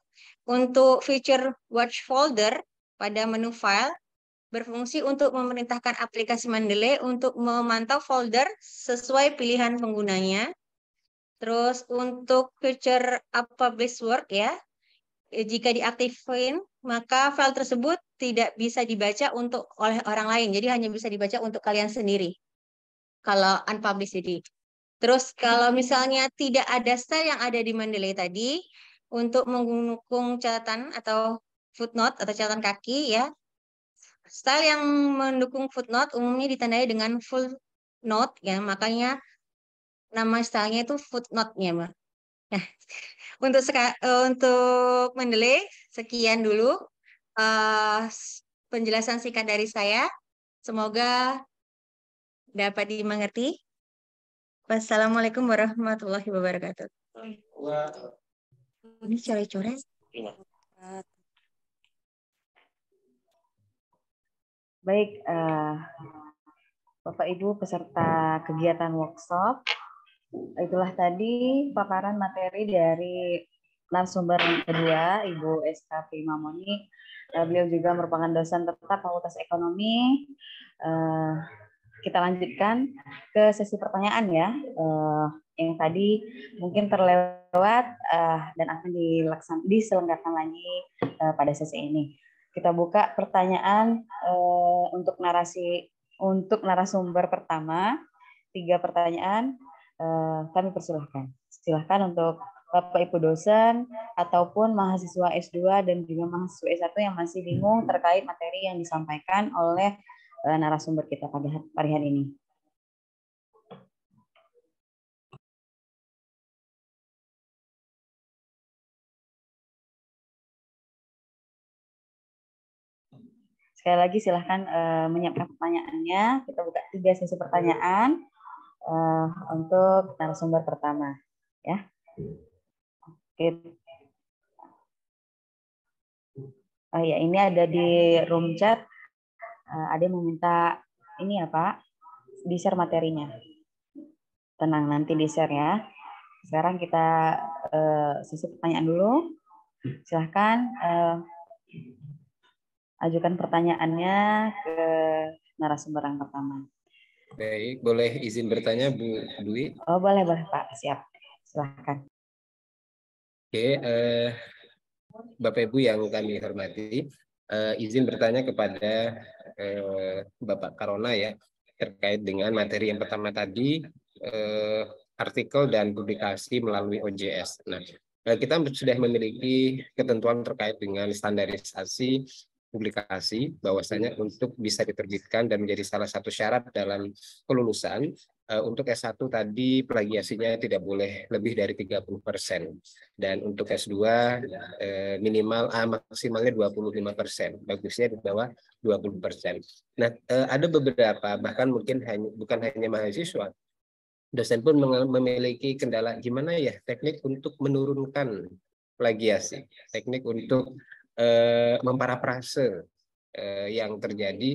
Untuk fitur watch folder pada menu file, berfungsi untuk memerintahkan aplikasi Mendeley untuk memantau folder sesuai pilihan penggunanya. Terus untuk fitur publish work ya, jika diaktifkan, maka file tersebut tidak bisa dibaca oleh orang lain. Jadi hanya bisa dibaca untuk kalian sendiri. Kalau unpublished jadi. Terus kalau misalnya tidak ada style yang ada di Mendeley tadi, untuk mendukung catatan atau footnote atau catatan kaki ya, style yang mendukung footnote umumnya ditandai dengan full note ya, makanya nama stylenya itu footnote-nya, Mbak. Nah, untuk Mendeley sekian dulu penjelasan singkat dari saya. Semoga dapat dimengerti. Wassalamualaikum warahmatullahi wabarakatuh. Ini coret-coret. Baik, Bapak Ibu peserta kegiatan workshop, itulah tadi paparan materi dari narasumber yang kedua, Ibu SK Primamoni. Beliau juga merupakan dosen tetap Fakultas Ekonomi. Kita lanjutkan ke sesi pertanyaan ya, yang tadi mungkin terlewat dan akan diselenggarakan lagi pada sesi ini. Kita buka pertanyaan untuk narasumber pertama, 3 pertanyaan. Kami persilahkan. Silahkan untuk Bapak Ibu dosen ataupun mahasiswa S2 dan juga mahasiswa S1 yang masih bingung terkait materi yang disampaikan oleh narasumber kita pada hari ini. Sekali lagi silahkan menyiapkan pertanyaannya. Kita buka 3 sesi pertanyaan untuk narasumber pertama, ya. Oke. Ya, ini ada di room chat. Ada yang meminta ini ya Pak, di-share materinya. Tenang, nanti di-share ya. Sekarang kita sesi pertanyaan dulu. Silahkan ajukan pertanyaannya ke narasumber yang pertama. Baik, boleh izin bertanya Bu Dwi? Oh, boleh Pak, siap. Silahkan. Oke, Bapak Ibu yang kami hormati, izin bertanya kepada Bapak Karona ya, terkait dengan materi yang pertama tadi, artikel dan publikasi melalui OJS. Nah, kita sudah memiliki ketentuan terkait dengan standarisasi publikasi, bahwasanya untuk bisa diterbitkan dan menjadi salah satu syarat dalam kelulusan, untuk S1 tadi plagiasinya tidak boleh lebih dari 30%. Dan untuk S2 maksimalnya 25%. Bagusnya di bawah 20%. Nah, ada beberapa, bahkan mungkin bukan hanya mahasiswa, dosen pun memiliki kendala gimana ya teknik untuk menurunkan plagiasi, teknik untuk memparafrase yang terjadi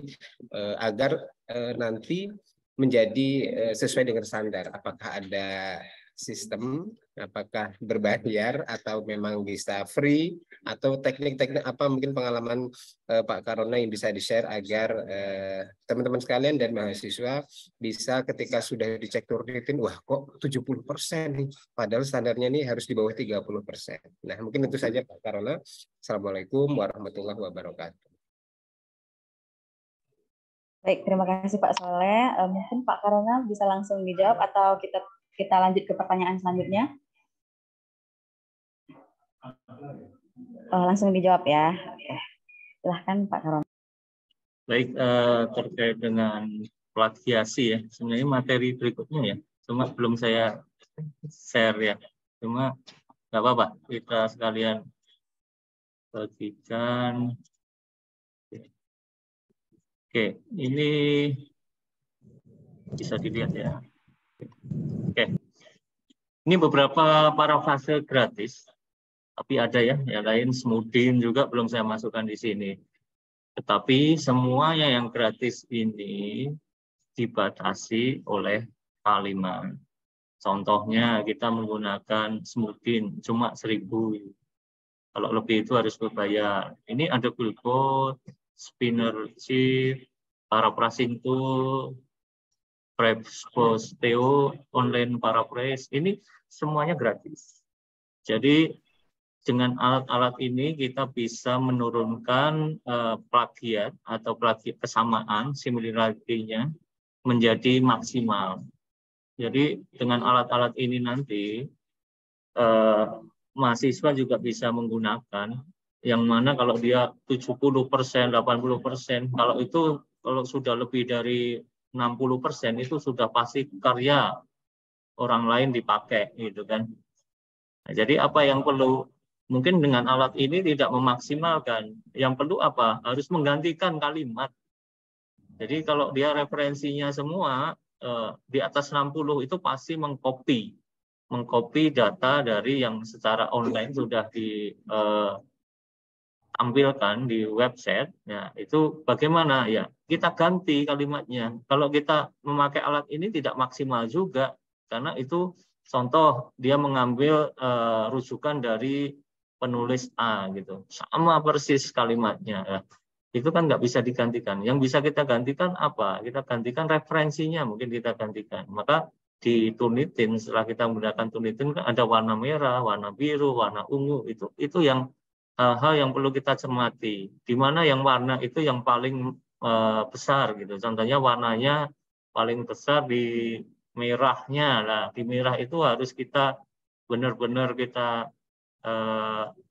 agar nanti menjadi sesuai dengan standar. Apakah ada sistem Apakah berbayar atau memang bisa free, atau teknik-teknik apa mungkin pengalaman Pak Karona yang bisa di-share agar teman-teman sekalian dan mahasiswa bisa ketika sudah dicek Turnitin, wah kok 70% nih, padahal standarnya ini harus di bawah 30%. Nah, mungkin itu saja Pak Karona. Assalamualaikum warahmatullahi wabarakatuh. Baik, terima kasih Pak Soleh. Mungkin Pak Karona bisa langsung dijawab atau kita lanjut ke pertanyaan selanjutnya. Langsung dijawab ya. Oke. Silahkan Pak Karona. Baik, terkait dengan plagiasi ya, sebenarnya materi berikutnya ya, cuma belum saya share ya, cuma nggak apa-apa, kita sekalian bagikan. Oke, ini bisa dilihat ya. Oke, ini beberapa parafrase gratis, tapi ada ya, yang lain Smoothing juga belum saya masukkan di sini. Tetapi semuanya yang gratis ini dibatasi oleh kalimat. Contohnya kita menggunakan Smoothing cuma 1.000. Kalau lebih itu harus berbayar. Ini ada billboard, spinner chip, paraphrasing tool, Preposteo, online paraphrase, ini semuanya gratis. Jadi dengan alat-alat ini kita bisa menurunkan plagiat atau plagiat kesamaan, similarity-nya menjadi maksimal. Jadi dengan alat-alat ini nanti mahasiswa juga bisa menggunakan, yang mana kalau dia 70%, 80%, kalau sudah lebih dari 60% itu sudah pasti karya orang lain dipakai gitu kan. Nah, jadi apa yang perlu, mungkin dengan alat ini tidak memaksimalkan. Yang perlu apa? Harus menggantikan kalimat. Jadi kalau dia referensinya semua di atas 60 itu pasti mengcopy data dari yang secara online sudah ditampilkan di website. Ya, itu bagaimana ya? Kita ganti kalimatnya. Kalau kita memakai alat ini tidak maksimal juga, karena itu contoh dia mengambil rujukan dari penulis A gitu, sama persis kalimatnya. Ya. Itu kan nggak bisa digantikan. Yang bisa kita gantikan apa? Kita gantikan referensinya, mungkin kita gantikan. Maka di Turnitin, setelah kita menggunakan Turnitin kan ada warna merah, warna biru, warna ungu, itu yang hal yang perlu kita cermati. Di mana yang warna itu yang paling besar gitu. Contohnya warnanya paling besar di merahnya. Nah, di merah itu harus kita benar-benar kita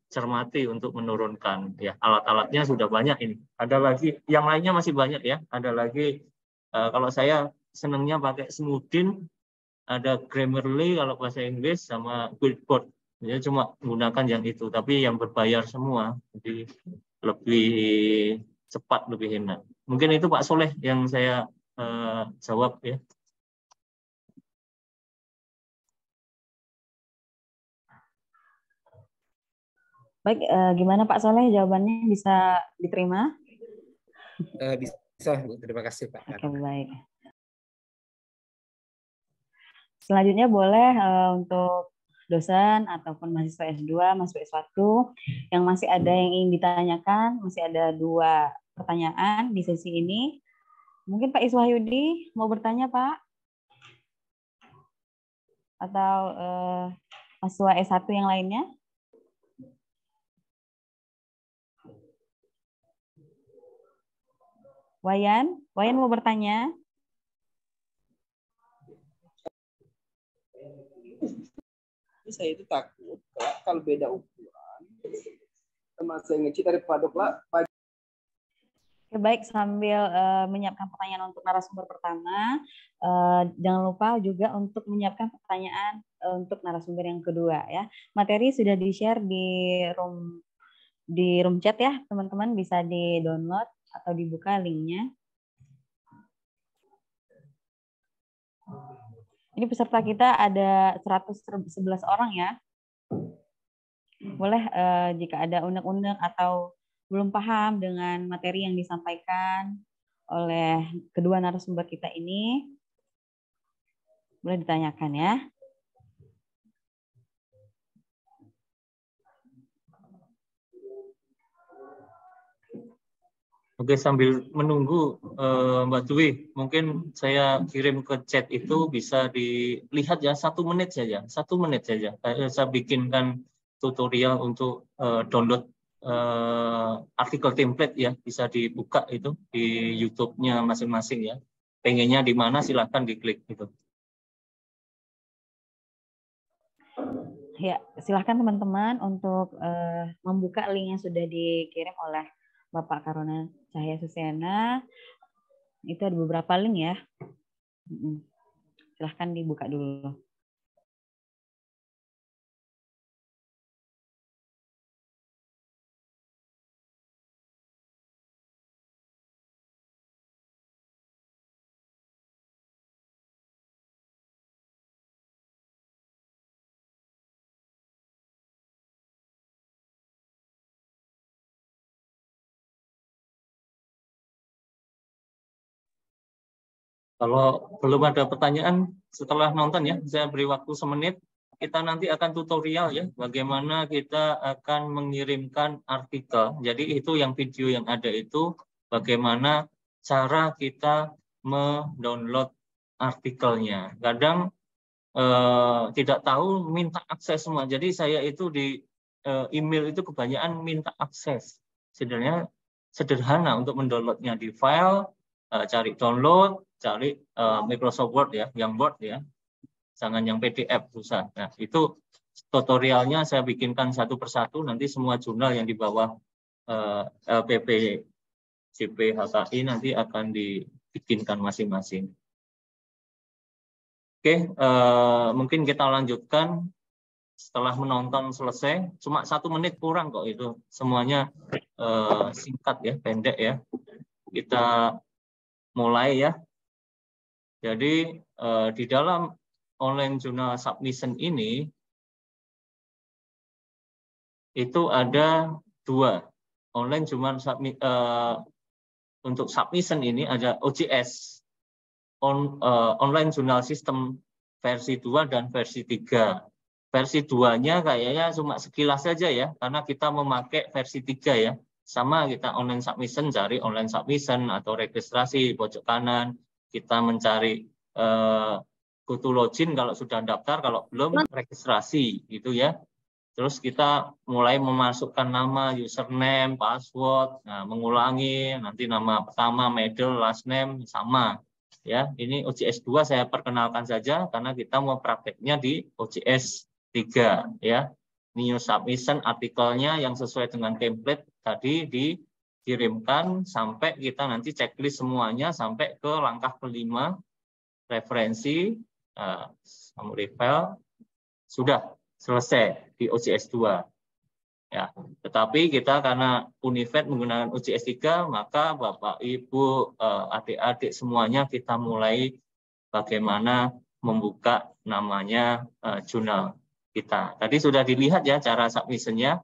cermati untuk menurunkan. Ya, alat-alatnya sudah banyak ini. Ada lagi, yang lainnya masih banyak ya. Ada lagi, kalau saya senangnya pakai Smoothing, ada Grammarly kalau bahasa Inggris, sama Quillboard. Ya, cuma menggunakan yang itu, tapi yang berbayar semua. Jadi lebih cepat, lebih enak. Mungkin itu Pak Soleh yang saya jawab ya. Baik, gimana Pak Soleh jawabannya, bisa diterima? Bisa, terima kasih Pak. Oke, baik. Selanjutnya boleh untuk dosen ataupun mahasiswa S2, mahasiswa S1 yang masih ada yang ingin ditanyakan, masih ada 2 pertanyaan di sesi ini. Mungkin Pak Iswahyudi mau bertanya, Pak? Atau mahasiswa S1 yang lainnya? Wayan mau bertanya? Saya itu takut kalau beda ukuran sama saya ngecit dari padok lah. Oke, baik, sambil menyiapkan pertanyaan untuk narasumber pertama, jangan lupa juga untuk menyiapkan pertanyaan untuk narasumber yang kedua ya. Materi sudah di-share di room chat ya, teman-teman bisa di-download atau dibuka linknya. Ini peserta kita ada 111 orang ya. Boleh jika ada unek-unek atau belum paham dengan materi yang disampaikan oleh kedua narasumber kita ini, boleh ditanyakan ya. Oke, sambil menunggu Mbak Dwi, mungkin saya kirim ke chat itu bisa dilihat ya, 1 menit saja, 1 menit saja. Saya bikinkan tutorial untuk download artikel template ya, bisa dibuka itu di YouTube-nya masing-masing ya. Pengennya di mana silahkan diklik gitu. Ya, silahkan teman-teman untuk membuka link yang sudah dikirim oleh Bapak Karona Cahya Susena. Itu ada beberapa link ya. Silahkan dibuka dulu. Kalau belum ada pertanyaan setelah nonton ya, saya beri waktu 1 menit. Kita nanti akan tutorial ya, bagaimana kita akan mengirimkan artikel. Jadi itu yang video yang ada itu, bagaimana cara kita mendownload artikelnya. Kadang tidak tahu minta akses semua. Jadi saya itu di email itu kebanyakan minta akses. Sebenarnya sederhana untuk mendownloadnya di file, cari download, cari Microsoft Word ya, yang Word ya, jangan yang PDF susah. Nah itu tutorialnya saya bikinkan satu persatu, nanti semua jurnal yang di bawah LPP JPHKI nanti akan dibikinkan masing-masing. Oke, mungkin kita lanjutkan setelah menonton selesai. Cuma 1 menit kurang kok itu, semuanya singkat ya, pendek ya. Kita mulai ya. Jadi di dalam online journal submission ini itu ada 2 online journal untuk submission ini ada OJS online journal system versi 2 dan versi 3. Versi 2-nya kayaknya cuma sekilas saja ya, karena kita memakai versi 3 ya. Sama kita online submission, cari online submission atau registrasi pojok kanan. Kita mencari go to login kalau sudah daftar, kalau belum registrasi gitu ya. Terus kita mulai memasukkan nama, username, password, nah, mengulangi, nanti nama pertama, middle, last name sama. Ya, ini OJS 2 saya perkenalkan saja karena kita mau prakteknya di OJS 3 ya. New submission artikelnya yang sesuai dengan template tadi dikirimkan sampai kita nanti checklist semuanya sampai ke langkah kelima, referensi, summary file, sudah selesai di OJS 2. Ya, tetapi kita karena Univet menggunakan OJS 3, maka Bapak, Ibu, adik-adik semuanya kita mulai bagaimana membuka namanya jurnal kita. Tadi sudah dilihat ya cara submission-nya.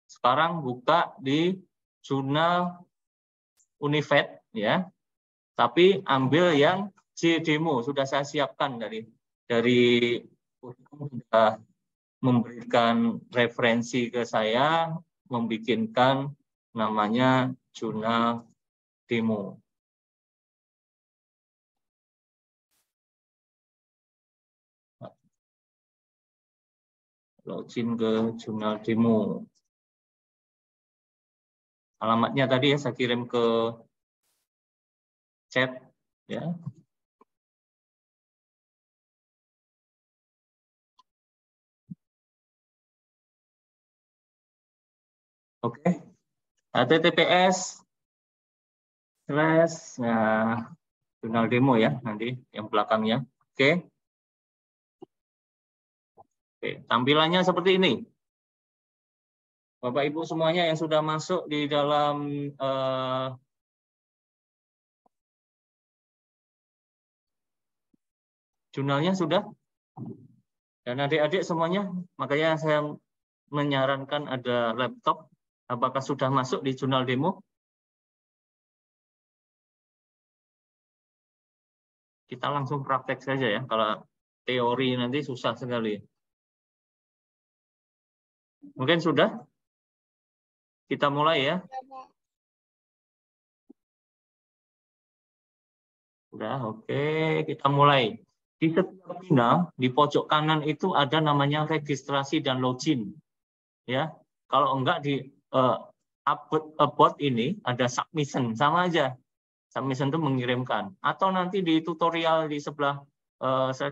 Sekarang buka di jurnal Univet ya. Tapi ambil yang JDemo, sudah saya siapkan dari sudah memberikan referensi ke saya, membikinkan namanya jurnal demo. Login ke jurnal demo. Alamatnya tadi ya saya kirim ke chat ya. Oke. https jurnal demo ya nanti yang belakangnya. Oke. Oke, tampilannya seperti ini. Bapak Ibu semuanya yang sudah masuk di dalam jurnalnya sudah? Dan adik-adik semuanya, makanya saya menyarankan ada laptop. Apakah sudah masuk di jurnal demo? Kita langsung praktek saja ya, kalau teori nanti susah sekali. Mungkin sudah? Kita mulai ya. Sudah, oke. Kita mulai. Di setiap pindah, di pojok kanan itu ada namanya registrasi dan login. Ya, kalau enggak di about ini ada submission, sama aja. Submission itu mengirimkan. Atau nanti di tutorial di sebelah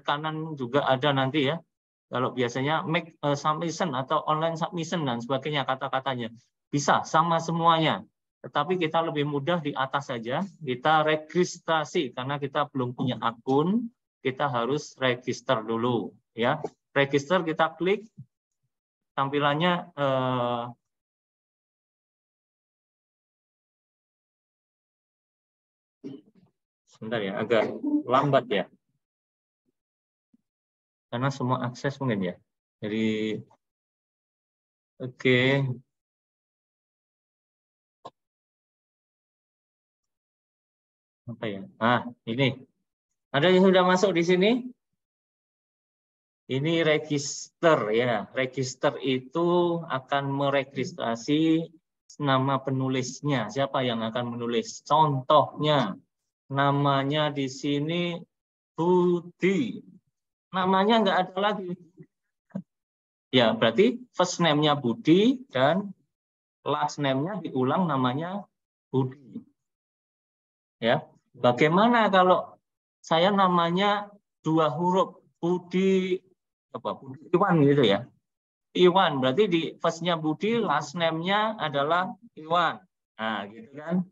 kanan juga ada nanti ya. Kalau biasanya make submission atau online submission dan sebagainya kata-katanya. Bisa sama semuanya. Tetapi kita lebih mudah di atas saja. Kita registrasi karena kita belum punya akun, kita harus register dulu ya. Register kita klik, tampilannya sebentar ya, agak lambat ya. Karena semua akses mungkin ya. Jadi oke. Apa ya? Nah, ini. Ada yang sudah masuk di sini? Ini register ya. Register itu akan meregistrasi nama penulisnya. Siapa yang akan menulis? Contohnya, namanya di sini Budi. Namanya nggak ada lagi. Ya, berarti first name-nya Budi dan last name-nya diulang namanya Budi. Ya. Bagaimana kalau saya namanya 2 huruf, Budi apa? Budi Iwan gitu ya. Iwan, berarti di first-nya Budi, last name-nya adalah Iwan. Nah, gitu kan.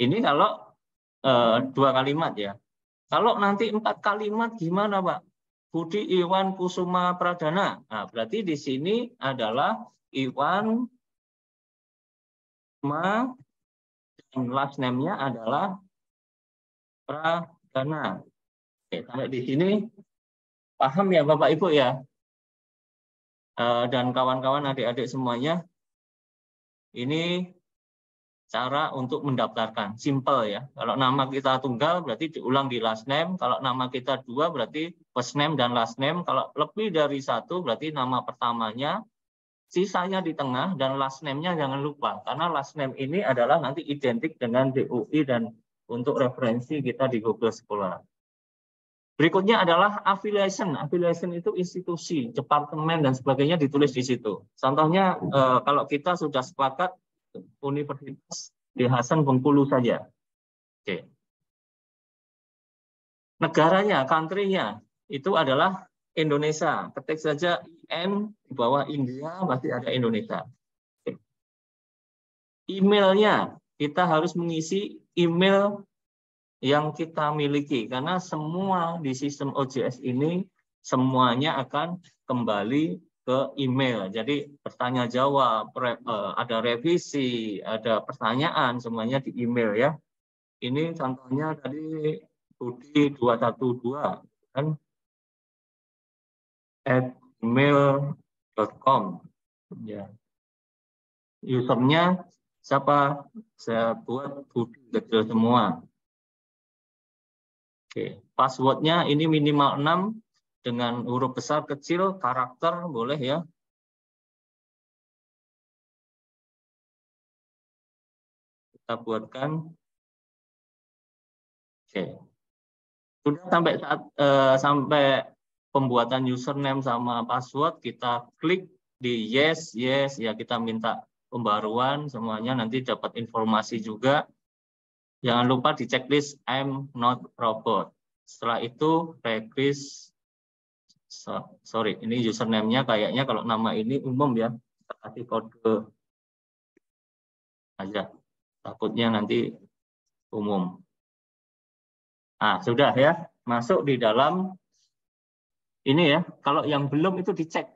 Ini kalau 2 kalimat ya. Kalau nanti 4 kalimat gimana, Pak? Budi Iwan Kusuma Pradana. Nah, berarti di sini adalah Iwan Kusuma dan last name-nya adalah Pradana. Oke, sampai di sini paham ya Bapak Ibu ya? Dan kawan-kawan adik-adik semuanya, ini cara untuk mendaftarkan. Simple ya. Kalau nama kita tunggal berarti diulang di last name. Kalau nama kita 2 berarti first name dan last name. Kalau lebih dari 1 berarti nama pertamanya, sisanya di tengah, dan last name-nya jangan lupa. Karena last name ini adalah nanti identik dengan DOI dan untuk referensi kita di Google Scholar. Berikutnya adalah affiliation. Affiliation itu institusi, departemen, dan sebagainya ditulis di situ. Contohnya, kalau kita sudah sepakat Universitas di Hasan Bengkulu saja. Oke. Negaranya, country-nya, itu adalah Indonesia. Ketik saja IN, di bawah India, pasti ada Indonesia. Oke. Emailnya, kita harus mengisi email yang kita miliki, karena semua di sistem OJS ini semuanya akan kembali ke email. Jadi bertanya jawab, ada revisi, ada pertanyaan, semuanya di email ya. Ini contohnya tadi Budi 212 kan @gmail.com ya. Usernya siapa? Saya buat Budi kecil semua. Oke, passwordnya ini minimal 6 dengan huruf besar, kecil, karakter boleh ya. Kita buatkan. Oke. Sudah sampai pembuatan username sama password, kita klik di yes ya, kita minta pembaruan semuanya, nanti dapat informasi juga. Jangan lupa di checklist I'm not robot. Setelah itu sorry, ini username-nya kayaknya kalau nama ini umum ya. Kita kasih kode aja. Takutnya nanti umum. Nah, sudah ya. Masuk di dalam ini ya. Kalau yang belum itu dicek.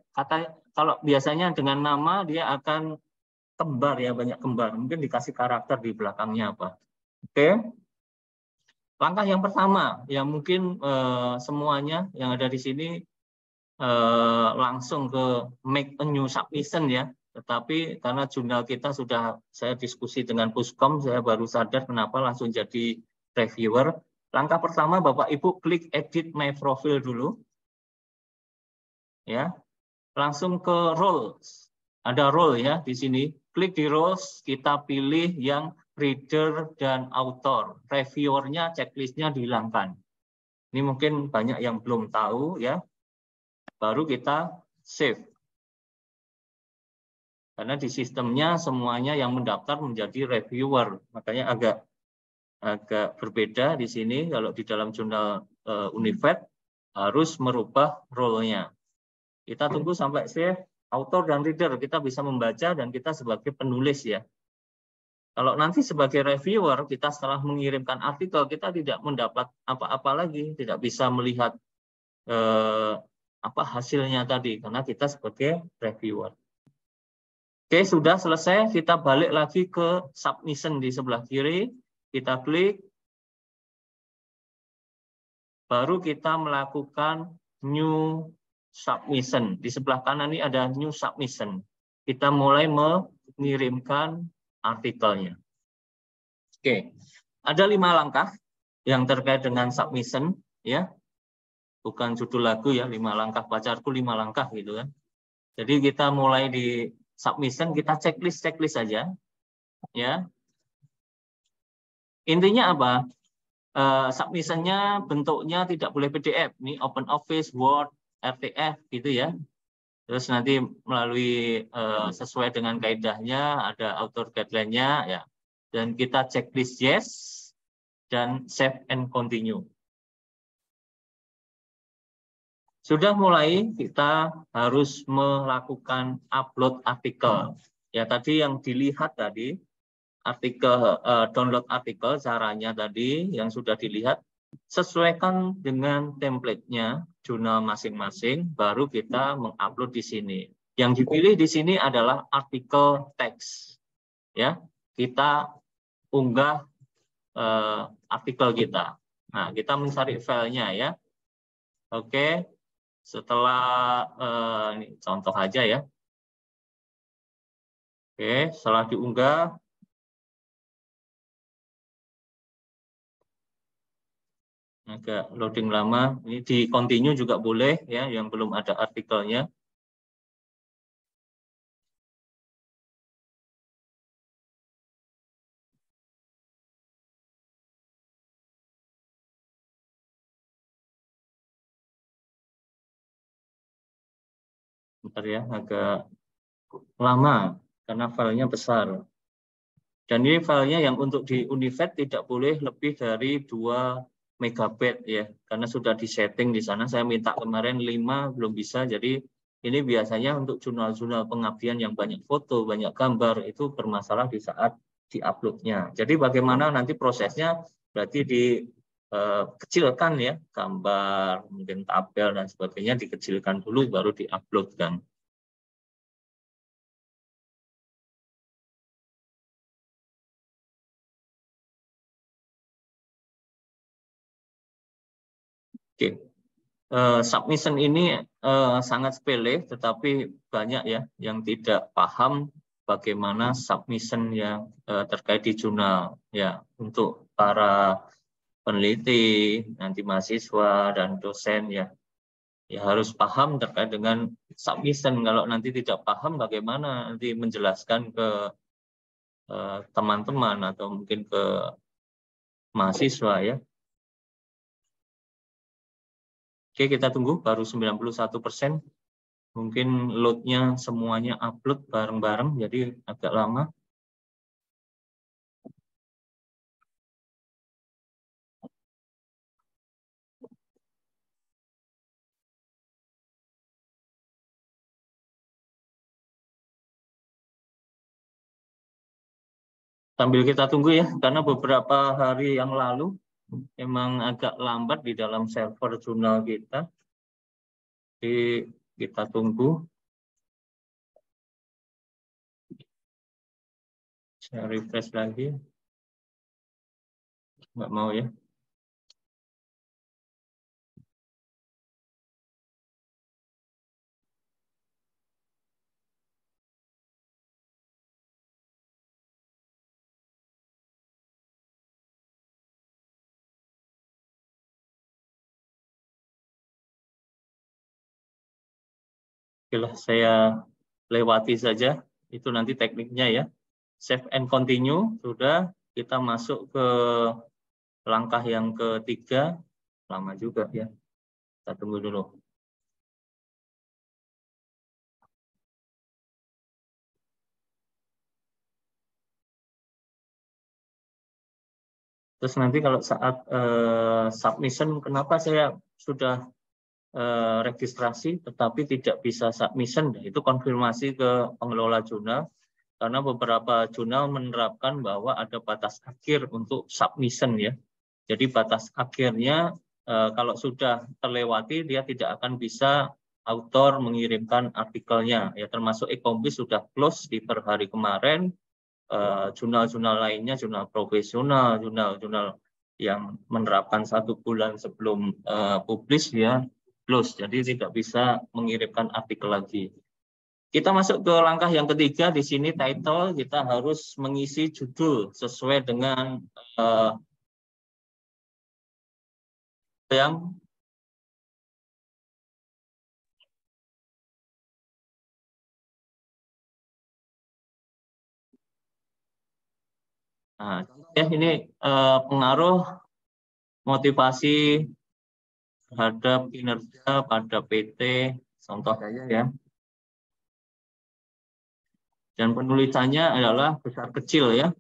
Kalau biasanya dengan nama dia akan kembar ya, banyak kembar. Mungkin dikasih karakter di belakangnya apa. Oke. Langkah yang pertama, yang mungkin semuanya yang ada di sini langsung ke make a new submission ya. Tetapi karena jurnal kita sudah saya diskusi dengan Puskom, saya baru sadar kenapa langsung jadi reviewer. Langkah pertama Bapak Ibu klik edit my profile dulu. Ya. Langsung ke roles. Ada role ya di sini. Klik di roles, kita pilih yang reader, dan author. Reviewernya, checklistnya dihilangkan. Ini mungkin banyak yang belum tahu ya. Baru kita save. Karena di sistemnya semuanya yang mendaftar menjadi reviewer. Makanya agak berbeda di sini. Kalau di dalam jurnal Univet harus merubah role-nya. Kita tunggu sampai save, author dan reader. Kita bisa membaca dan kita sebagai penulis ya. Kalau nanti sebagai reviewer, kita setelah mengirimkan artikel, kita tidak mendapat apa-apa lagi, tidak bisa melihat apa hasilnya tadi, karena kita sebagai reviewer. Oke, sudah selesai. Kita balik lagi ke submission di sebelah kiri. Kita klik. Baru kita melakukan new submission. Di sebelah kanan ini ada new submission. Kita mulai mengirimkan artikelnya. Oke, ada 5 langkah yang terkait dengan submission, ya. Bukan judul lagu ya, 5 langkah pacarku 5 langkah gitu kan. Jadi kita mulai di submission, kita checklist saja, ya. Intinya apa? Submissionnya bentuknya tidak boleh PDF, ini Open Office, Word, RTF gitu ya. Terus nanti melalui sesuai dengan kaidahnya, ada author guideline-nya ya. Dan kita checklist yes dan save and continue. Sudah mulai kita harus melakukan upload artikel. Ya tadi yang dilihat tadi artikel download artikel caranya tadi yang sudah dilihat, sesuaikan dengan template-nya jurnal masing-masing, baru kita mengupload di sini. Yang dipilih di sini adalah artikel teks. Ya, kita unggah artikel kita. Nah, kita mencari filenya ya. Oke, setelah ini contoh aja ya. Oke, setelah diunggah, agak loading lama. Ini di continue juga boleh ya, yang belum ada artikelnya. Bentar ya, agak lama karena filenya besar. Dan ini filenya yang untuk di Univet tidak boleh lebih dari 2 megabyte ya, karena sudah disetting di sana. Saya minta kemarin 5 belum bisa, jadi ini biasanya untuk jurnal-jurnal pengabdian yang banyak foto, banyak gambar itu bermasalah di saat diuploadnya. Jadi bagaimana nanti prosesnya, berarti dikecilkan ya, gambar, mungkin tabel dan sebagainya dikecilkan dulu baru diuploadkan. Oke. Submission ini sangat sepele, tetapi banyak ya yang tidak paham bagaimana submission yang terkait di jurnal ya, untuk para peneliti, nanti mahasiswa dan dosen ya harus paham terkait dengan submission. Kalau nanti tidak paham, bagaimana nanti menjelaskan ke teman-teman atau mungkin ke mahasiswa ya. Oke, kita tunggu, baru 91%. Mungkin load-nya semuanya upload bareng-bareng, jadi agak lama. Sambil kita tunggu ya, karena beberapa hari yang lalu emang agak lambat di dalam server jurnal kita. Jadi kita tunggu. Saya refresh lagi. Nggak mau ya. Oke, saya lewati saja. Itu nanti tekniknya ya. Save and continue, sudah. kita masuk ke langkah yang ketiga. Lama juga ya. Kita tunggu dulu. Terus nanti kalau saat submission, kenapa saya sudah registrasi tetapi tidak bisa submission? Itu konfirmasi ke pengelola jurnal, karena beberapa jurnal menerapkan bahwa ada batas akhir untuk submission ya. Jadi batas akhirnya kalau sudah terlewati, dia tidak akan bisa author mengirimkan artikelnya ya, termasuk Ecombiz sudah close di per hari kemarin. Jurnal-jurnal lainnya, jurnal profesional, jurnal-jurnal yang menerapkan 1 bulan sebelum publish ya close, jadi tidak bisa mengirimkan artikel lagi. Kita masuk ke langkah yang ketiga. Di sini title kita harus mengisi judul sesuai dengan yang ya ini pengaruh motivasi terhadap kinerja pada PT, contoh saja ya. Dan penulisannya adalah besar kecil ya.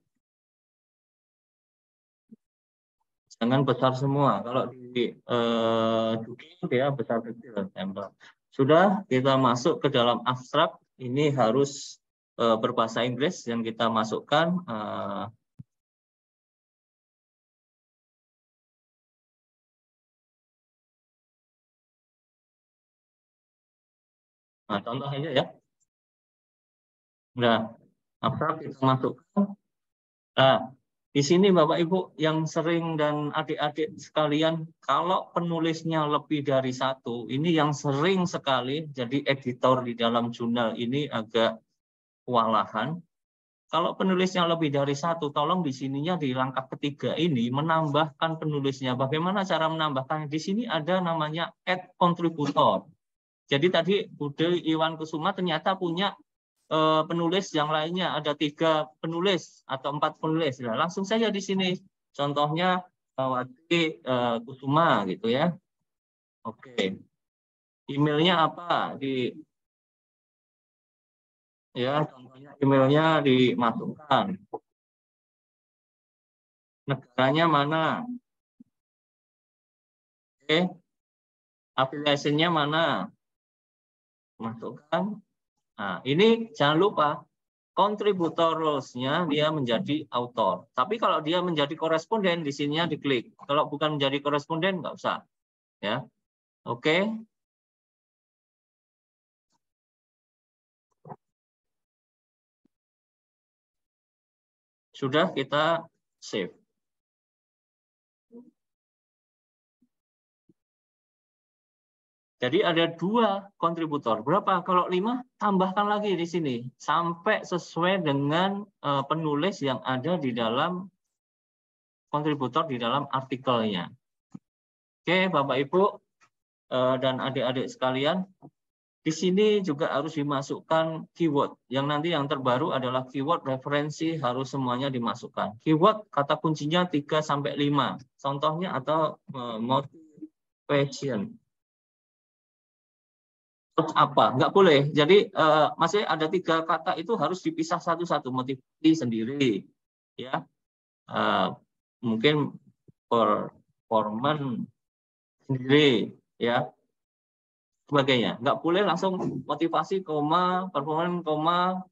Jangan besar semua. Kalau di judul ya besar kecil. Sudah, kita masuk ke dalam abstrak. Ini harus berbahasa Inggris yang kita masukkan. Nah, contoh aja ya. Nah, abstrak kita masukkan. Nah, di sini Bapak Ibu yang sering dan adik-adik sekalian, kalau penulisnya lebih dari 1, ini yang sering sekali jadi editor di dalam jurnal ini agak kewalahan. Kalau penulisnya lebih dari 1, tolong di sininya di langkah ketiga ini menambahkan penulisnya. Bagaimana cara menambahkannya? Di sini ada namanya add contributor. Jadi tadi Bude Iwan Kusuma ternyata punya penulis yang lainnya, ada 3 penulis atau 4 penulis. Nah, langsung saja di sini contohnya Wati Kusuma gitu ya. Oke. Emailnya apa? Ya, contohnya emailnya dimasukkan. Negaranya mana? Oke. Affiliation-nya mana? Masukkan. Nah, ini jangan lupa kontributor roles-nya dia menjadi author. Tapi kalau dia menjadi koresponden, di sininya diklik. Kalau bukan menjadi koresponden, nggak usah. Ya, oke. Sudah, kita save. Jadi ada 2 kontributor. Berapa? Kalau 5, tambahkan lagi di sini. Sampai sesuai dengan penulis yang ada di dalam kontributor di dalam artikelnya. Oke, Bapak Ibu dan adik-adik sekalian, di sini juga harus dimasukkan keyword. Yang nanti yang terbaru adalah keyword referensi, harus semuanya dimasukkan. Keyword kata kuncinya 3-5. Contohnya atau motivation. Apa? Nggak boleh. Jadi masih ada 3 kata itu harus dipisah satu-satu. Motivasi sendiri, ya. Mungkin performance sendiri, ya. Sebagainya. Nggak boleh langsung motivasi, performance,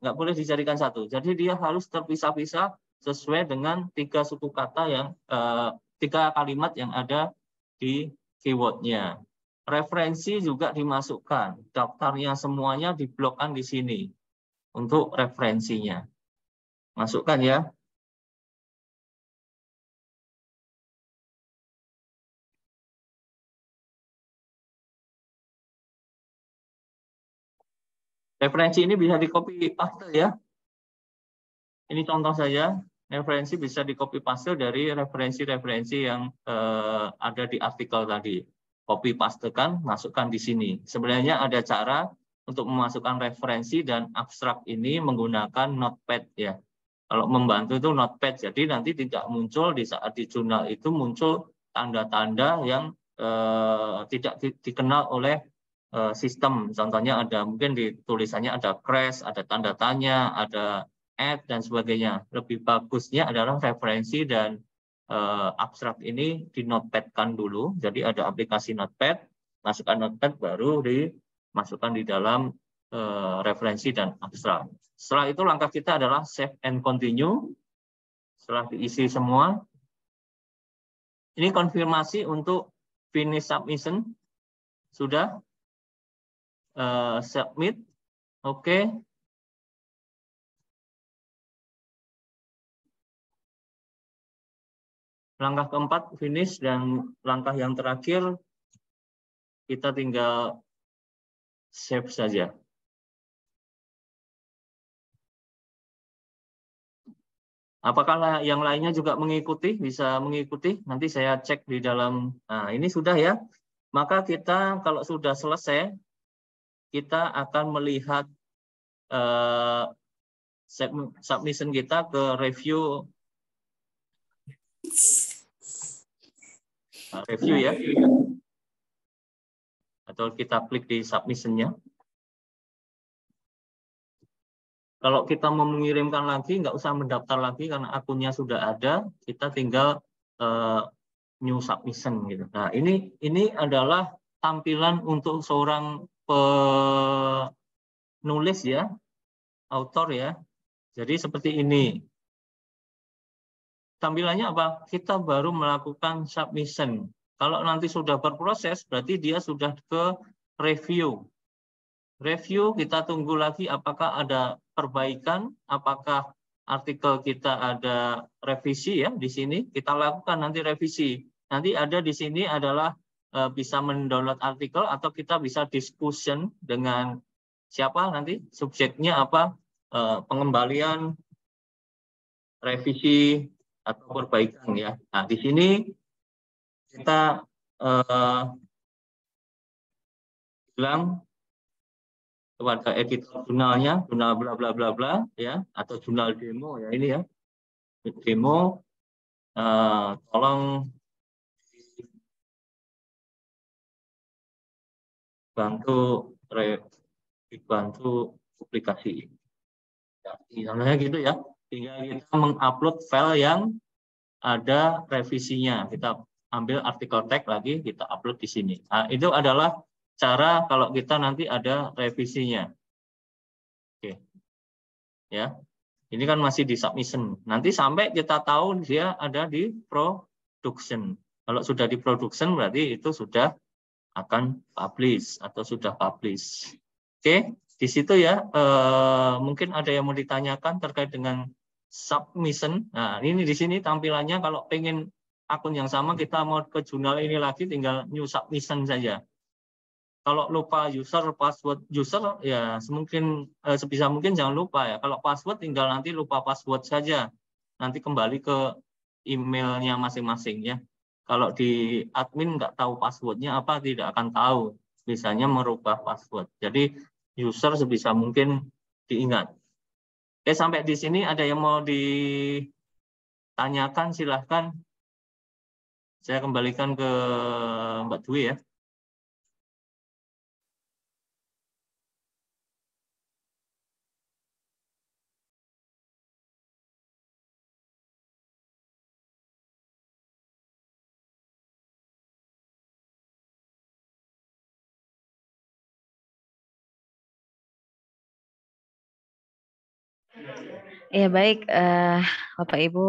nggak boleh dijadikan satu. Jadi dia harus terpisah-pisah sesuai dengan 3 suku kata yang 3 kalimat yang ada di keywordnya. Referensi juga dimasukkan. Daftarnya semuanya diblokkan di sini untuk referensinya. Masukkan ya. Referensi ini bisa di copy paste ya. Ini contoh saja. Referensi bisa di copy paste dari referensi-referensi yang ada di artikel tadi. Copy pastekan, masukkan di sini. Sebenarnya ada cara untuk memasukkan referensi dan abstrak ini menggunakan Notepad ya. Kalau membantu itu notepad, jadi nanti tidak muncul di saat di jurnal itu muncul tanda-tanda yang tidak dikenal oleh sistem. Contohnya ada mungkin di tulisannya ada crash, ada tanda tanya, ada add dan sebagainya. Lebih bagusnya adalah referensi dan abstrak ini di notepad-kan dulu. Jadi ada aplikasi notepad, masukkan notepad baru dimasukkan di dalam referensi dan abstrak. Setelah itu langkah kita adalah save and continue. Setelah diisi semua, ini konfirmasi untuk finish submission. Sudah submit, oke. Langkah keempat finish, dan langkah yang terakhir kita tinggal save saja. Apakah yang lainnya juga mengikuti? Bisa mengikuti? Nanti saya cek di dalam. Nah, ini sudah ya. Maka kita kalau sudah selesai, kita akan melihat submission kita ke review. Review ya. Atau kita klik di submission-nya. Kalau kita mau mengirimkan lagi, nggak usah mendaftar lagi karena akunnya sudah ada. Kita tinggal new submission gitu. Nah, ini adalah tampilan untuk seorang penulis ya, author ya. Jadi seperti ini. Tampilannya apa? Kita baru melakukan submission. Kalau nanti sudah berproses, berarti dia sudah ke review. Review, kita tunggu lagi apakah ada perbaikan, apakah artikel kita ada revisi ya di sini. Kita lakukan nanti revisi. Nanti ada di sini adalah bisa mendownload artikel atau kita bisa discussion dengan siapa nanti, subjeknya apa, pengembalian, revisi atau perbaikan ya. Nah, di sini kita bilang kepada editor jurnalnya, jurnal bla bla bla bla ya, atau jurnal demo ya ini ya, demo, tolong dibantu publikasi. Ya, misalnya gitu ya, tinggal kita mengupload file yang ada revisinya. Kita ambil artikel tag lagi, kita upload di sini. Nah, itu adalah cara kalau kita nanti ada revisinya. Oke. Ya. Ini kan masih di submission. Nanti sampai kita tahu dia ada di production. Kalau sudah di production berarti itu sudah akan publish atau sudah publish. Oke, di situ ya mungkin ada yang mau ditanyakan terkait dengan submission. Nah, ini di sini tampilannya kalau pengen akun yang sama kita mau ke jurnal ini lagi tinggal new submission saja. Kalau lupa user, password user, ya sebisa mungkin jangan lupa ya. Kalau password tinggal nanti lupa password saja. Nanti kembali ke emailnya masing-masing ya. Kalau di admin nggak tahu passwordnya apa, tidak akan tahu. Misalnya merubah password. Jadi user sebisa mungkin diingat. Oke, sampai di sini ada yang mau ditanyakan, silahkan. Saya kembalikan ke Mbak Dwi ya. Ya baik, Bapak Ibu,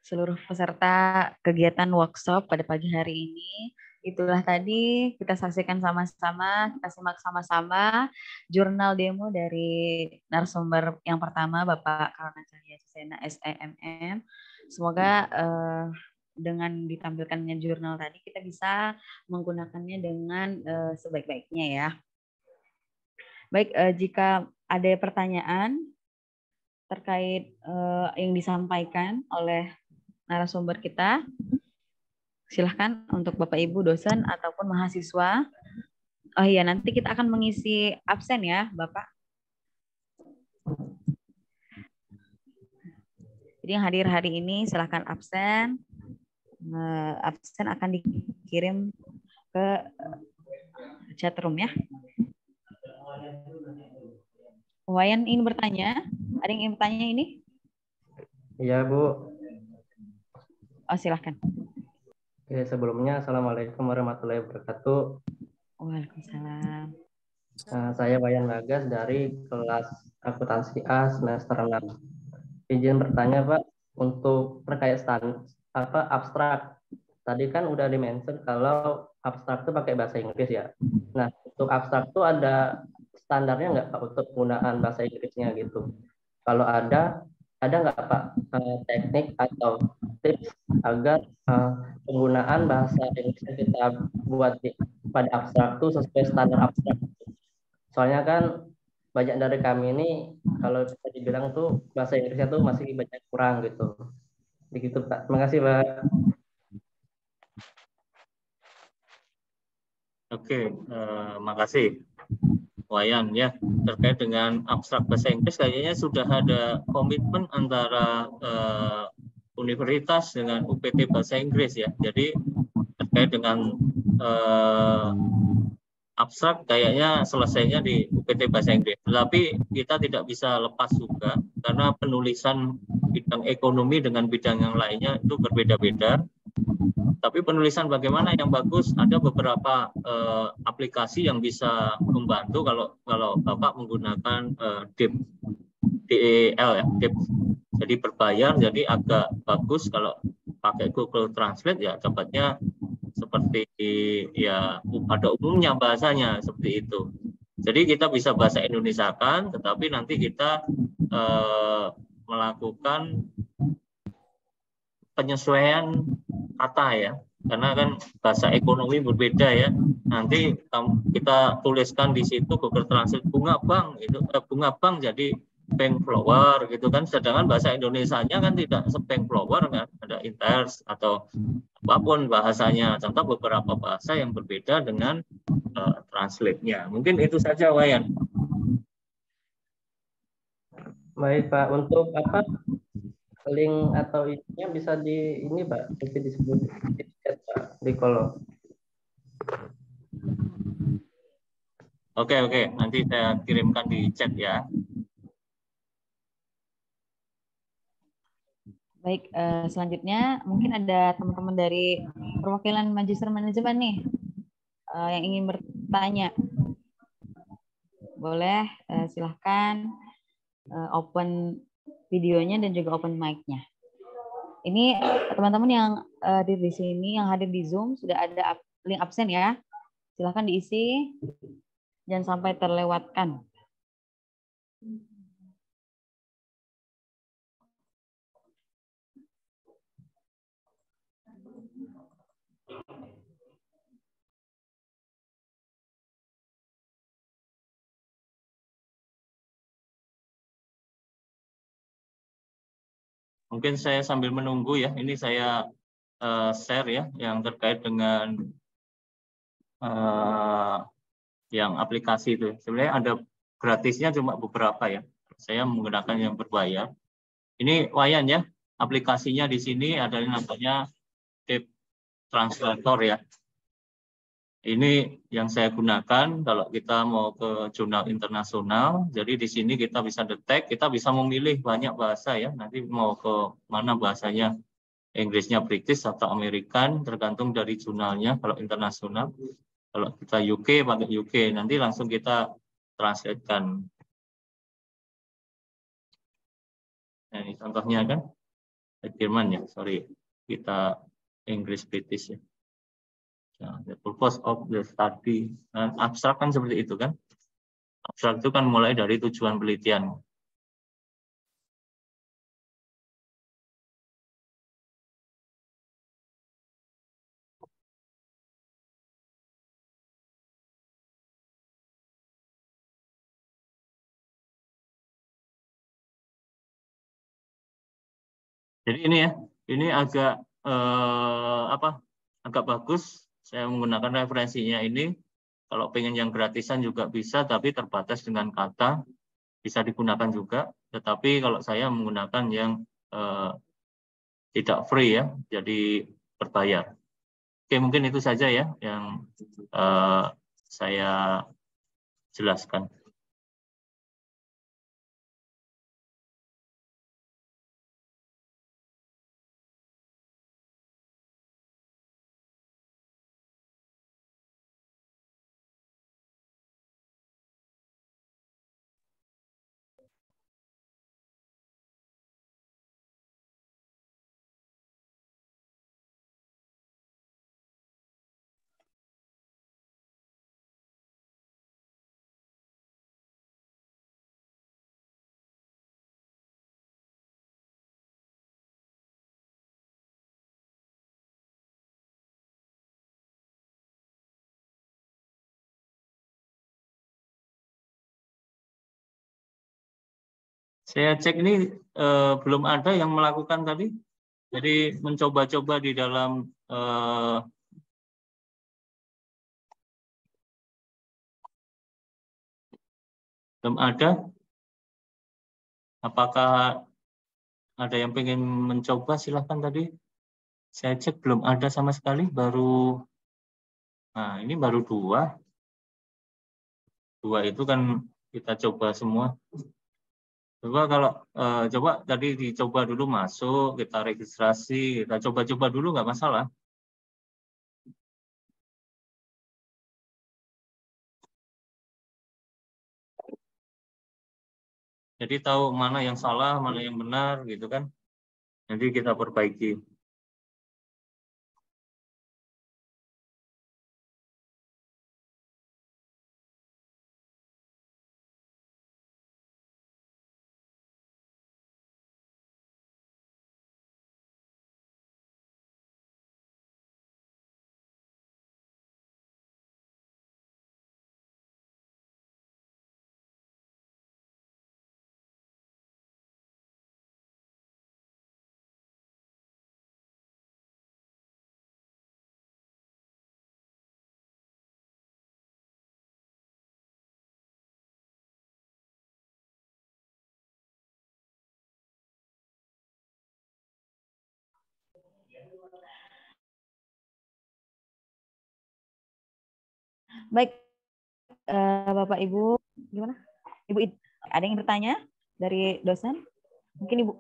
seluruh peserta kegiatan workshop pada pagi hari ini, itulah tadi kita saksikan sama-sama, kita simak sama-sama jurnal demo dari narasumber yang pertama, Bapak Karona Cahya Susena, SEMM. Semoga dengan ditampilkannya jurnal tadi kita bisa menggunakannya dengan sebaik-baiknya ya. Baik, jika ada pertanyaan terkait yang disampaikan oleh narasumber kita, silahkan untuk Bapak Ibu dosen ataupun mahasiswa. Oh iya, nanti kita akan mengisi absen ya, Bapak. Jadi yang hadir hari ini silahkan absen. Absen akan dikirim ke chat room ya. Wayan ingin bertanya? Ada yang ingin bertanya ini? Iya, Bu. Oh, silahkan. Oke, sebelumnya Assalamualaikum warahmatullahi wabarakatuh. Waalaikumsalam. Saya Wayan Bagas dari kelas akuntansi A semester 6. Izin bertanya, Pak, untuk terkait abstrak. Tadi kan udah di-mention kalau abstrak itu pakai bahasa Inggris ya. Nah, untuk abstrak itu ada standarnya nggak, Pak, untuk penggunaan bahasa Inggrisnya gitu? Kalau ada nggak, Pak, teknik atau tips agar penggunaan bahasa Inggris yang kita buat pada abstrak itu sesuai standar abstrak? Soalnya kan banyak dari kami ini kalau bisa dibilang tuh bahasa Inggrisnya tuh masih banyak kurang gitu. Begitu, Pak. Terima kasih, Pak. Oke, makasih Wayan ya. Terkait dengan abstrak bahasa Inggris kayaknya sudah ada komitmen antara universitas dengan UPT bahasa Inggris ya. Jadi terkait dengan abstrak kayaknya selesainya di UPT bahasa Inggris. Tetapi kita tidak bisa lepas juga karena penulisan bidang ekonomi dengan bidang yang lainnya itu berbeda-beda. Tapi penulisan bagaimana yang bagus, ada beberapa aplikasi yang bisa membantu kalau Bapak menggunakan DEL ya, DEP. Jadi berbayar, jadi agak bagus kalau pakai Google Translate ya dapatnya seperti ya pada umumnya bahasanya seperti itu. Jadi kita bisa bahasa Indonesia kan, tetapi nanti kita melakukan penyesuaian kata ya, karena kan bahasa ekonomi berbeda ya. Nanti kita tuliskan di situ Google Translate bunga bank itu bunga bank jadi bank flower gitu kan, sedangkan bahasa Indonesianya kan tidak se-bank flower kan, ada interest atau apapun bahasanya. Contoh beberapa bahasa yang berbeda dengan translate-nya. Mungkin itu saja, Wayan. Baik, Pak. Untuk apa link atau isinya bisa di ini, Pak, bisa disebut di chat, Pak, di kolom. Oke, nanti saya kirimkan di chat ya. Baik, selanjutnya mungkin ada teman-teman dari perwakilan Magister Manajemen nih yang ingin bertanya. Boleh, silahkan open videonya dan juga open mic-nya. Ini teman-teman yang hadir di sini, yang hadir di Zoom, sudah ada link absen ya. Silahkan diisi, jangan sampai terlewatkan. Mungkin saya sambil menunggu ya, ini saya share ya yang terkait dengan yang aplikasi itu. Sebenarnya ada gratisnya cuma beberapa ya. Saya menggunakan yang berbayar. Ini Wayan ya, aplikasinya di sini ada namanya Deep Translator ya. Ini yang saya gunakan kalau kita mau ke jurnal internasional. Jadi di sini kita bisa detect, kita bisa memilih banyak bahasa ya. Nanti mau ke mana bahasanya, Inggrisnya British atau American, tergantung dari jurnalnya. Kalau internasional, kalau kita UK pakai UK, nanti langsung kita translatekan. Nah, ini contohnya kan, Jerman ya, sorry, kita Inggris British ya. The purpose of the study. Nah, abstrak kan seperti itu kan. Abstrak itu kan mulai dari tujuan penelitian. Jadi ini ya, ini agak agak bagus. Saya menggunakan referensinya ini. Kalau pengen yang gratisan juga bisa, tapi terbatas dengan kata, bisa digunakan juga. Tetapi kalau saya menggunakan yang tidak free ya, jadi berbayar. Oke, mungkin itu saja ya yang saya jelaskan. Saya cek ini belum ada yang melakukan tadi. Jadi mencoba-coba di dalam belum ada. Apakah ada yang pengen mencoba? Silahkan tadi. Saya cek belum ada sama sekali. Nah ini baru 2. 2 itu kan kita coba semua. Coba kalau coba tadi dicoba dulu masuk, kita registrasi, kita coba-coba dulu nggak masalah. Jadi tahu mana yang salah, mana yang benar, gitu kan. Nanti kita perbaiki. Baik, Bapak Ibu, gimana? Ibu, ada yang bertanya dari dosen? Mungkin Ibu.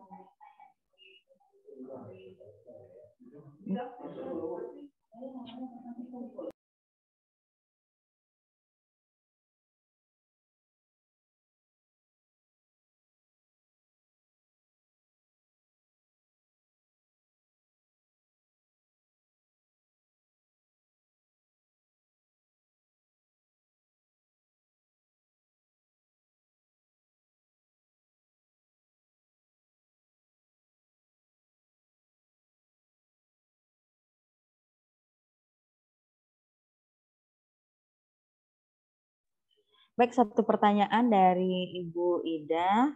Baik, satu pertanyaan dari Ibu Ida.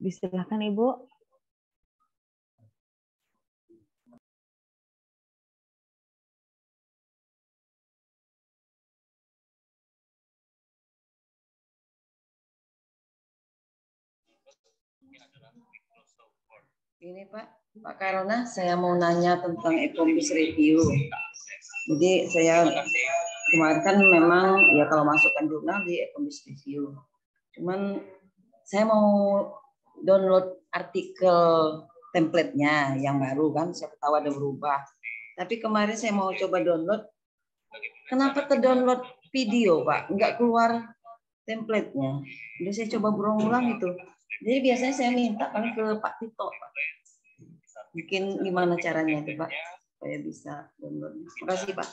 Silakan Ibu. Ini Pak Karona, saya mau nanya tentang Ecombis review. Jadi saya kemarin kan memang ya kalau masukkan jurnal di Ecombis review. Cuman saya mau download artikel template-nya yang baru kan, siapa tahu ada berubah. Tapi kemarin saya mau coba download, kenapa ke-download video Pak? Nggak keluar template-nya. Jadi saya coba berulang-ulang itu. Jadi biasanya saya minta kan ke Pak Tito, Pak. Mungkin gimana caranya itu Pak, supaya bisa download. Terima kasih Pak.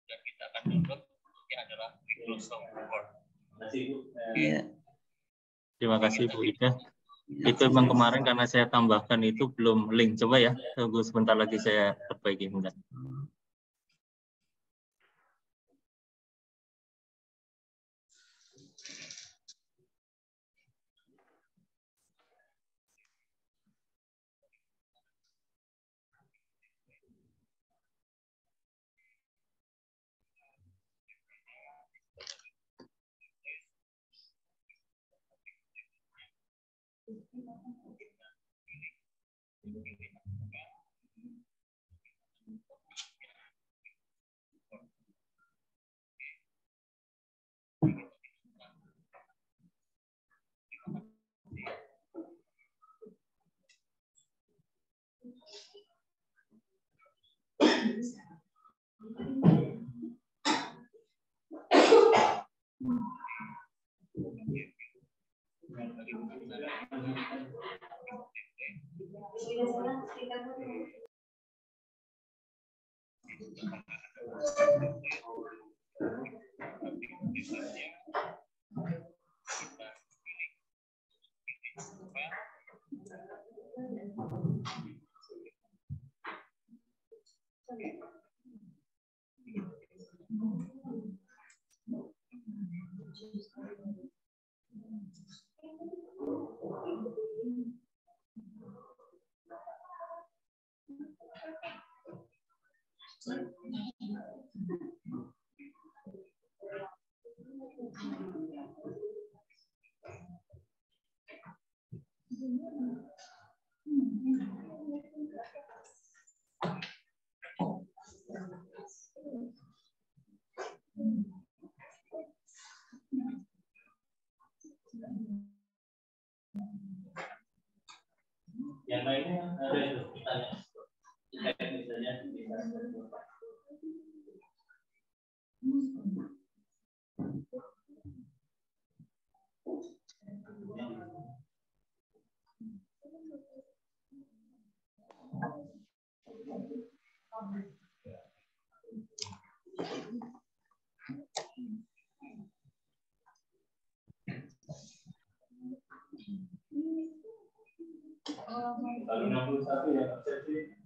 Dan kita akan download, ini adalah Microsoft Word. Terima kasih Bu Ida. Itu memang kemarin karena saya tambahkan itu belum link. Coba ya, tunggu sebentar lagi saya perbaiki. Bentar. Yang lainnya ada itu pertanyaan. Misalnya kali 61 ya persepsi.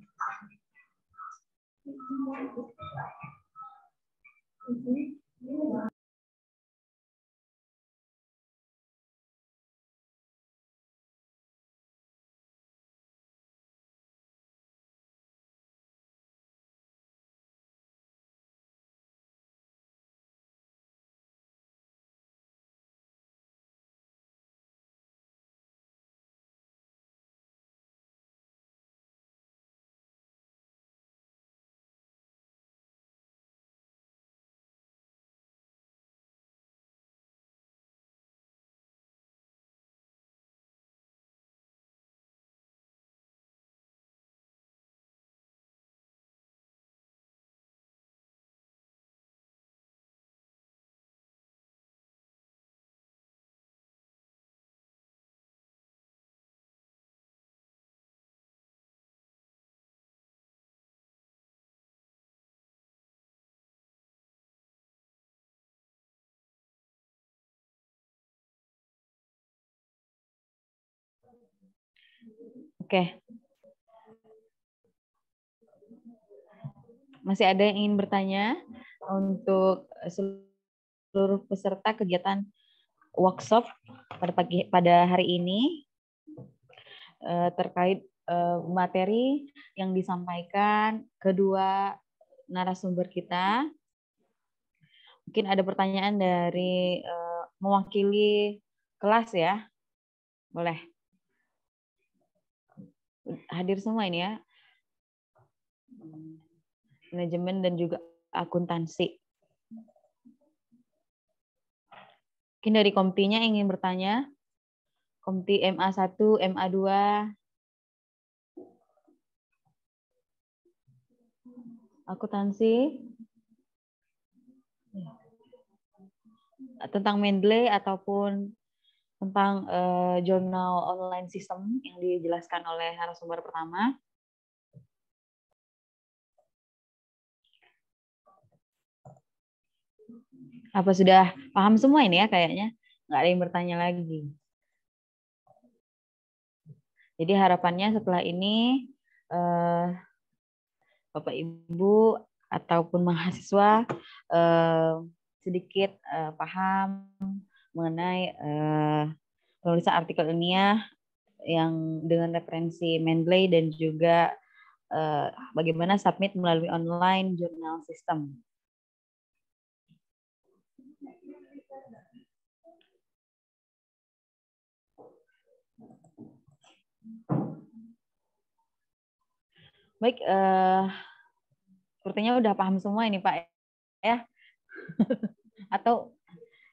Oke. Masih ada yang ingin bertanya untuk seluruh peserta kegiatan workshop pada hari ini terkait materi yang disampaikan kedua narasumber kita. Mungkin ada pertanyaan dari mewakili kelas ya. Boleh. Hadir semua ini ya. Manajemen dan juga akuntansi. Mungkin dari komtinya ingin bertanya. Komti MA1, MA2. Akuntansi. Tentang Mendeley ataupun tentang jurnal online system yang dijelaskan oleh narasumber pertama. Apa sudah paham semua ini ya kayaknya? Nggak ada yang bertanya lagi. Jadi harapannya setelah ini Bapak Ibu ataupun mahasiswa sedikit paham mengenai penulisan artikel ilmiah yang dengan referensi Mendeley dan juga bagaimana submit melalui online journal system. Baik, sepertinya udah paham semua ini Pak ya. Atau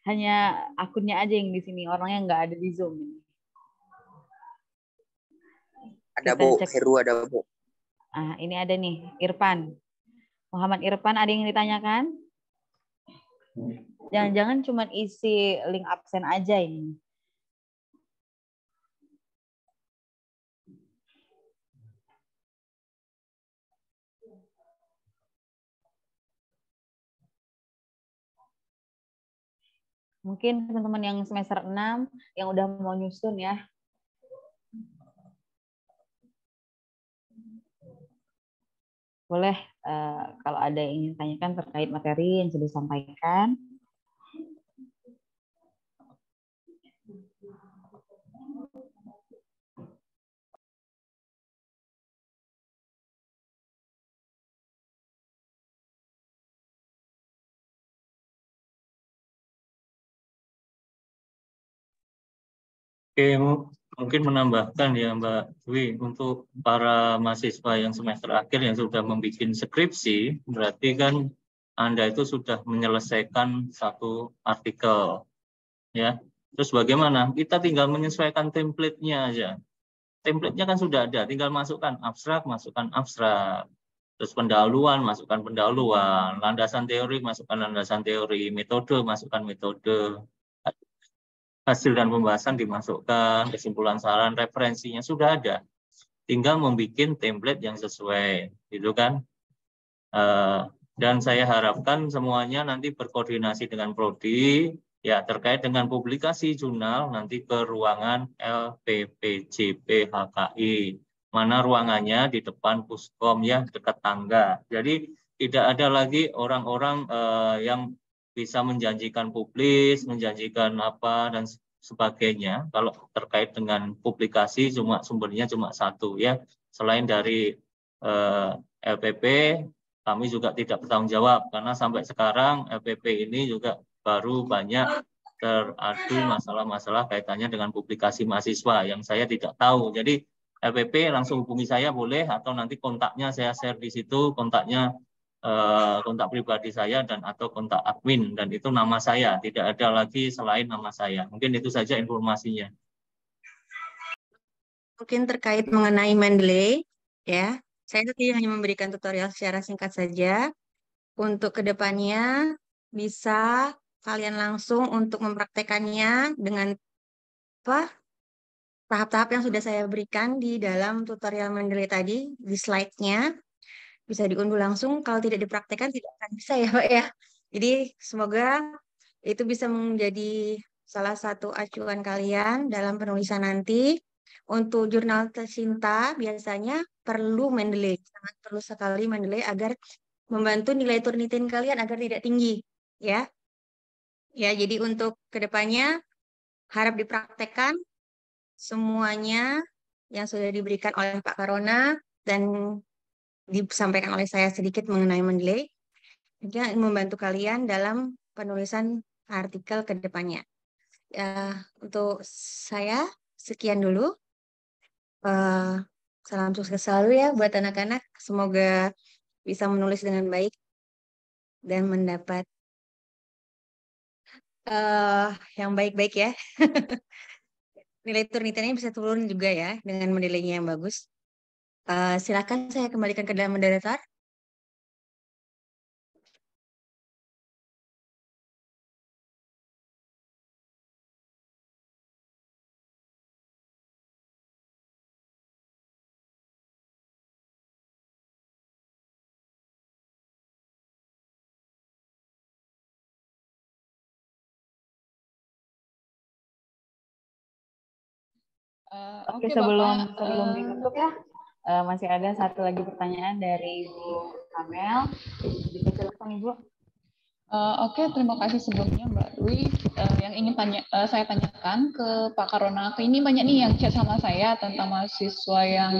hanya akunnya aja yang di sini, orangnya nggak ada di Zoom ini. Ada Bu, Heru ada Bu. Ah, ini ada nih, Irfan. Muhammad Irfan, ada yang ditanyakan? Jangan-jangan cuma isi link absen aja ini. Mungkin teman-teman yang semester 6 yang udah mau nyusun ya. Boleh kalau ada yang ingin tanyakan terkait materi yang sudah disampaikan. Oke, mungkin menambahkan ya Mbak Dwi, untuk para mahasiswa yang semester akhir yang sudah membuat skripsi, berarti kan Anda itu sudah menyelesaikan satu artikel. Ya, terus bagaimana? Kita tinggal menyesuaikan template-nya aja. Template-nya kan sudah ada, tinggal masukkan abstrak, terus pendahuluan, masukkan pendahuluan, landasan teori, masukkan landasan teori, metode, masukkan metode. Hasil dan pembahasan dimasukkan, kesimpulan saran, referensinya sudah ada. Tinggal membuat template yang sesuai, gitu kan? Dan saya harapkan semuanya nanti berkoordinasi dengan Prodi, ya terkait dengan publikasi jurnal nanti ke ruangan LPPJP HKI. Mana ruangannya di depan Puskom ya, dekat tangga. Jadi tidak ada lagi orang-orang yang bisa menjanjikan publis, menjanjikan apa dan sebagainya. Kalau terkait dengan publikasi cuma sumbernya cuma satu ya. Selain dari LPP, kami juga tidak bertanggung jawab karena sampai sekarang LPP ini juga baru banyak teradu masalah-masalah kaitannya dengan publikasi mahasiswa yang saya tidak tahu. Jadi LPP langsung hubungi saya boleh, atau nanti kontaknya saya share di situ, kontaknya kontak pribadi saya dan atau kontak admin, dan itu nama saya, tidak ada lagi selain nama saya. Mungkin itu saja informasinya. Mungkin terkait mengenai Mendeley, ya, saya tadi hanya memberikan tutorial secara singkat saja. Untuk kedepannya bisa kalian langsung untuk mempraktekannya dengan apa tahap-tahap yang sudah saya berikan di dalam tutorial Mendeley tadi di slide-nya. Bisa diunduh langsung, kalau tidak dipraktekkan tidak akan bisa ya Pak ya. Jadi semoga itu bisa menjadi salah satu acuan kalian dalam penulisan nanti. Untuk jurnal tercinta biasanya perlu Mendeley, sangat perlu sekali Mendeley agar membantu nilai Turnitin kalian agar tidak tinggi ya. Ya, jadi untuk kedepannya harap dipraktekkan semuanya yang sudah diberikan oleh Pak Karona dan disampaikan oleh saya sedikit mengenai Mendeley, yang membantu kalian dalam penulisan artikel ke depannya. Untuk saya, sekian dulu. Salam sukses selalu ya buat anak-anak. Semoga bisa menulis dengan baik dan mendapat yang baik-baik ya. Nilai Turnitinnya bisa turun juga ya dengan Mendeley-nya yang bagus. Silakan saya kembalikan ke dalam moderator. Oke, sebelum ditutup ya, masih ada satu lagi pertanyaan dari Ibu Amel. Silakan Ibu. Oke, terima kasih sebelumnya Mbak Dwi. Yang ingin saya tanyakan ke Pak Karona, ini banyak nih yang chat sama saya tentang mahasiswa yang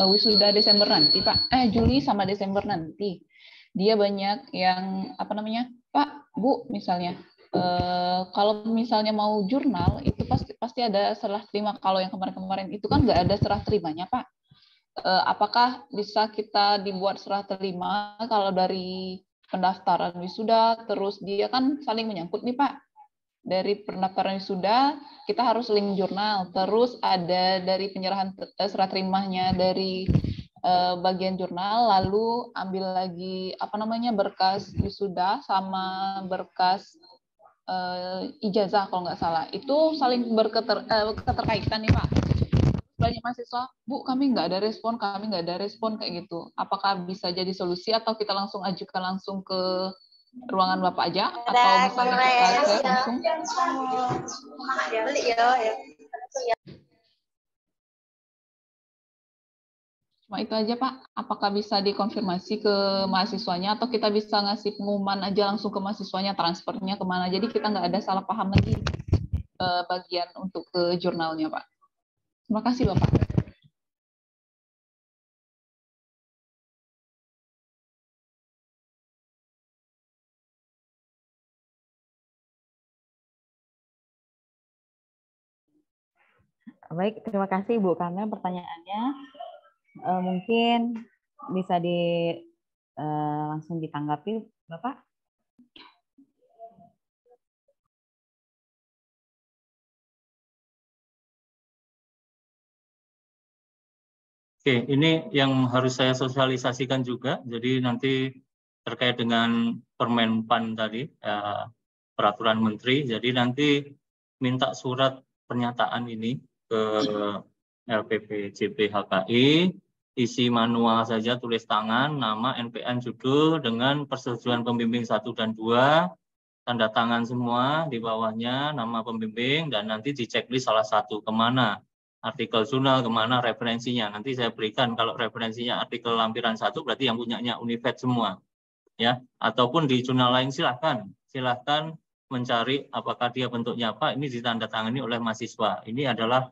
wisuda Desember nanti, Pak. Juli sama Desember nanti. Dia banyak yang Pak, Bu misalnya, kalau misalnya mau jurnal itu pasti ada serah terima. Kalau yang kemarin-kemarin itu kan nggak ada serah terimanya, Pak. Apakah bisa kita dibuat serah terima kalau dari pendaftaran wisuda, terus dia kan saling menyangkut nih, Pak. Dari pendaftaran wisuda kita harus link jurnal, terus ada dari penyerahan serah terimanya dari bagian jurnal, lalu ambil lagi berkas wisuda sama berkas ijazah kalau nggak salah. Itu saling keterkaitan nih, Pak. Banyak mahasiswa, Bu, kami nggak ada respon kayak gitu. Apakah bisa jadi solusi atau kita langsung ajukan langsung ke ruangan Bapak aja, atau bisa kita langsung? Cuma itu aja, Pak. Apakah bisa dikonfirmasi ke mahasiswanya atau kita bisa ngasih pengumuman aja langsung ke mahasiswanya, transfernya kemana? Jadi kita nggak ada salah paham lagi bagian untuk ke jurnalnya, Pak. Terima kasih, Bapak. Baik, terima kasih Bu Kamel pertanyaannya. Mungkin bisa langsung ditanggapi, Bapak. Oke, ini yang harus saya sosialisasikan juga. Jadi nanti terkait dengan Permenpan tadi, peraturan menteri. Jadi nanti minta surat pernyataan ini ke LPP JPHKI, isi manual saja, tulis tangan, nama, NPN, judul, dengan persetujuan pembimbing 1 dan 2, tanda tangan semua di bawahnya, nama pembimbing, dan nanti di checklist salah satu kemana. Artikel jurnal kemana, referensinya. Nanti saya berikan, kalau referensinya artikel lampiran 1, berarti yang punyanya Univet semua. Ya, ataupun di jurnal lain silahkan mencari apakah dia bentuknya apa, ini ditandatangani oleh mahasiswa. Ini adalah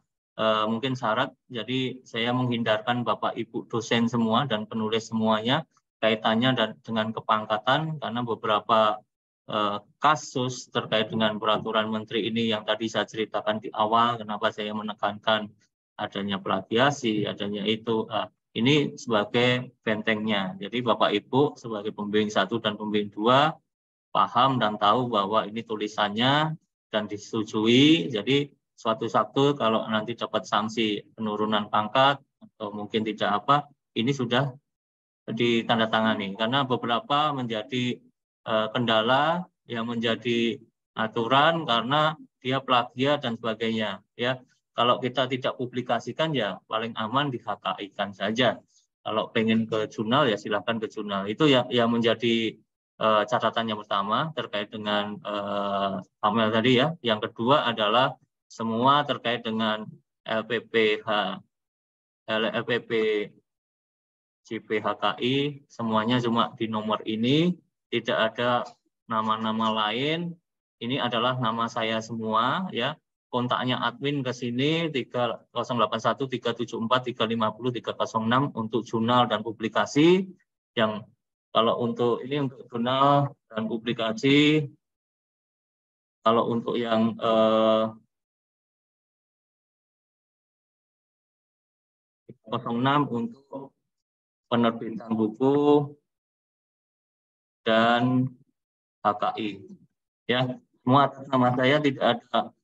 mungkin syarat, jadi saya menghindarkan Bapak Ibu dosen semua dan penulis semuanya, kaitannya dengan kepangkatan, karena beberapa kasus terkait dengan peraturan menteri ini yang tadi saya ceritakan di awal, kenapa saya menekankan adanya plagiasi, adanya itu, ini sebagai bentengnya. Jadi Bapak Ibu sebagai pembimbing 1 dan pembimbing 2 paham dan tahu bahwa ini tulisannya dan disetujui. Jadi suatu kalau nanti dapat sanksi penurunan pangkat atau mungkin tidak apa, ini sudah ditandatangani. Karena beberapa menjadi kendala yang menjadi aturan karena dia plagiat dan sebagainya. Ya, kalau kita tidak publikasikan ya paling aman di HKI-kan saja. Kalau pengen ke jurnal ya silahkan ke jurnal. Itu yang menjadi catatan yang pertama terkait dengan Amel tadi ya. Yang kedua adalah semua terkait dengan LPP JPHKI, semuanya cuma di nomor ini, tidak ada nama-nama lain. Ini adalah nama saya semua ya. Kontaknya admin ke sini 3081 374 350 306 untuk jurnal dan publikasi. Yang kalau untuk ini untuk jurnal dan publikasi, kalau untuk yang 06 untuk penerbitan buku dan HKI. Ya, semua atas nama saya, tidak ada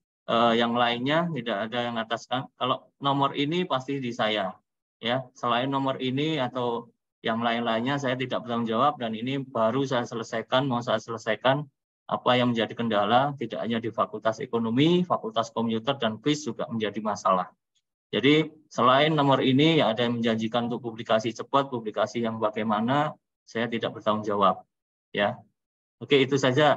yang lainnya, tidak ada yang ataskan. Kalau nomor ini pasti di saya. Ya, selain nomor ini atau yang lain-lainnya saya tidak bertanggung jawab, dan ini baru saya selesaikan, mau saya selesaikan apa yang menjadi kendala, tidak hanya di Fakultas Ekonomi, Fakultas Komputer dan FIS juga menjadi masalah. Jadi selain nomor ini ya ada yang menjanjikan untuk publikasi cepat, publikasi yang bagaimana, saya tidak bertanggung jawab. Ya, oke, itu saja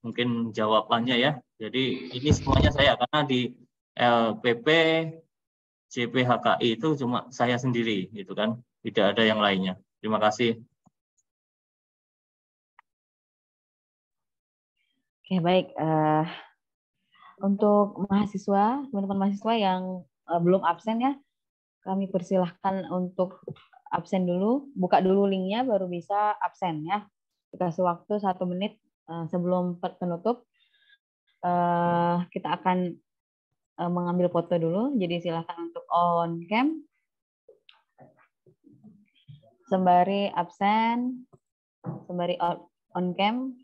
mungkin jawabannya ya. Jadi ini semuanya saya, karena di LPP JPHKI itu cuma saya sendiri, gitu kan, tidak ada yang lainnya. Terima kasih. Oke, baik. Untuk mahasiswa, teman-teman mahasiswa yang belum absen ya, kami persilahkan untuk absen dulu, buka dulu linknya baru bisa absen ya. Dikasih waktu 1 menit sebelum penutup, kita akan mengambil foto dulu. Jadi silakan untuk on cam, sembari absen, sembari on cam.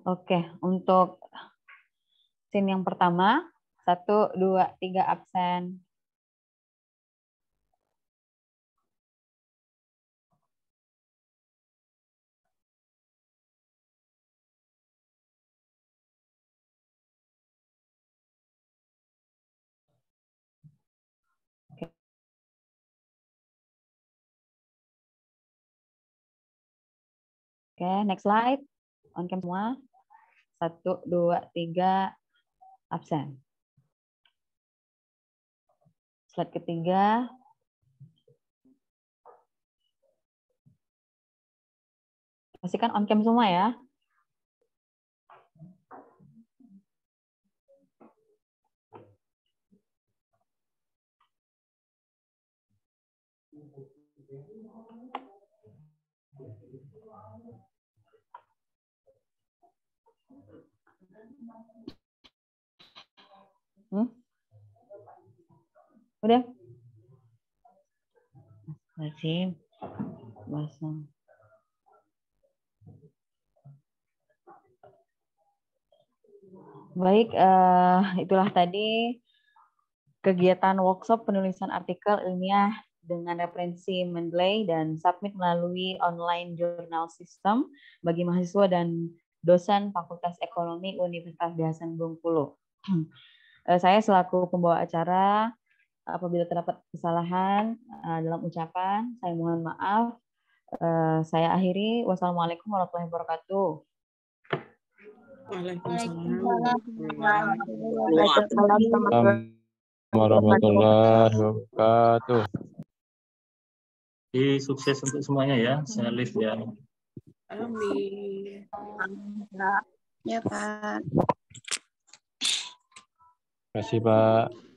Oke, untuk scene yang pertama, 1, 2, 3 absen. Oke, next slide. On cam semua. 1, 2, 3 absen. Slide ketiga. Pastikan on cam semua ya. Udah? Masih. Basang. Baik, itulah tadi kegiatan workshop penulisan artikel ilmiah dengan referensi Mendeley dan submit melalui online journal system bagi mahasiswa dan dosen Fakultas Ekonomi Universitas Hasan Bengkulu. Saya selaku pembawa acara, apabila terdapat kesalahan dalam ucapan, saya mohon maaf. Saya akhiri. Wassalamualaikum warahmatullahi wabarakatuh. Waalaikumsalam warahmatullahi wabarakatuh. Sukses untuk semuanya ya, saya live ya. Amin. Ya Pak. Terima kasih Pak.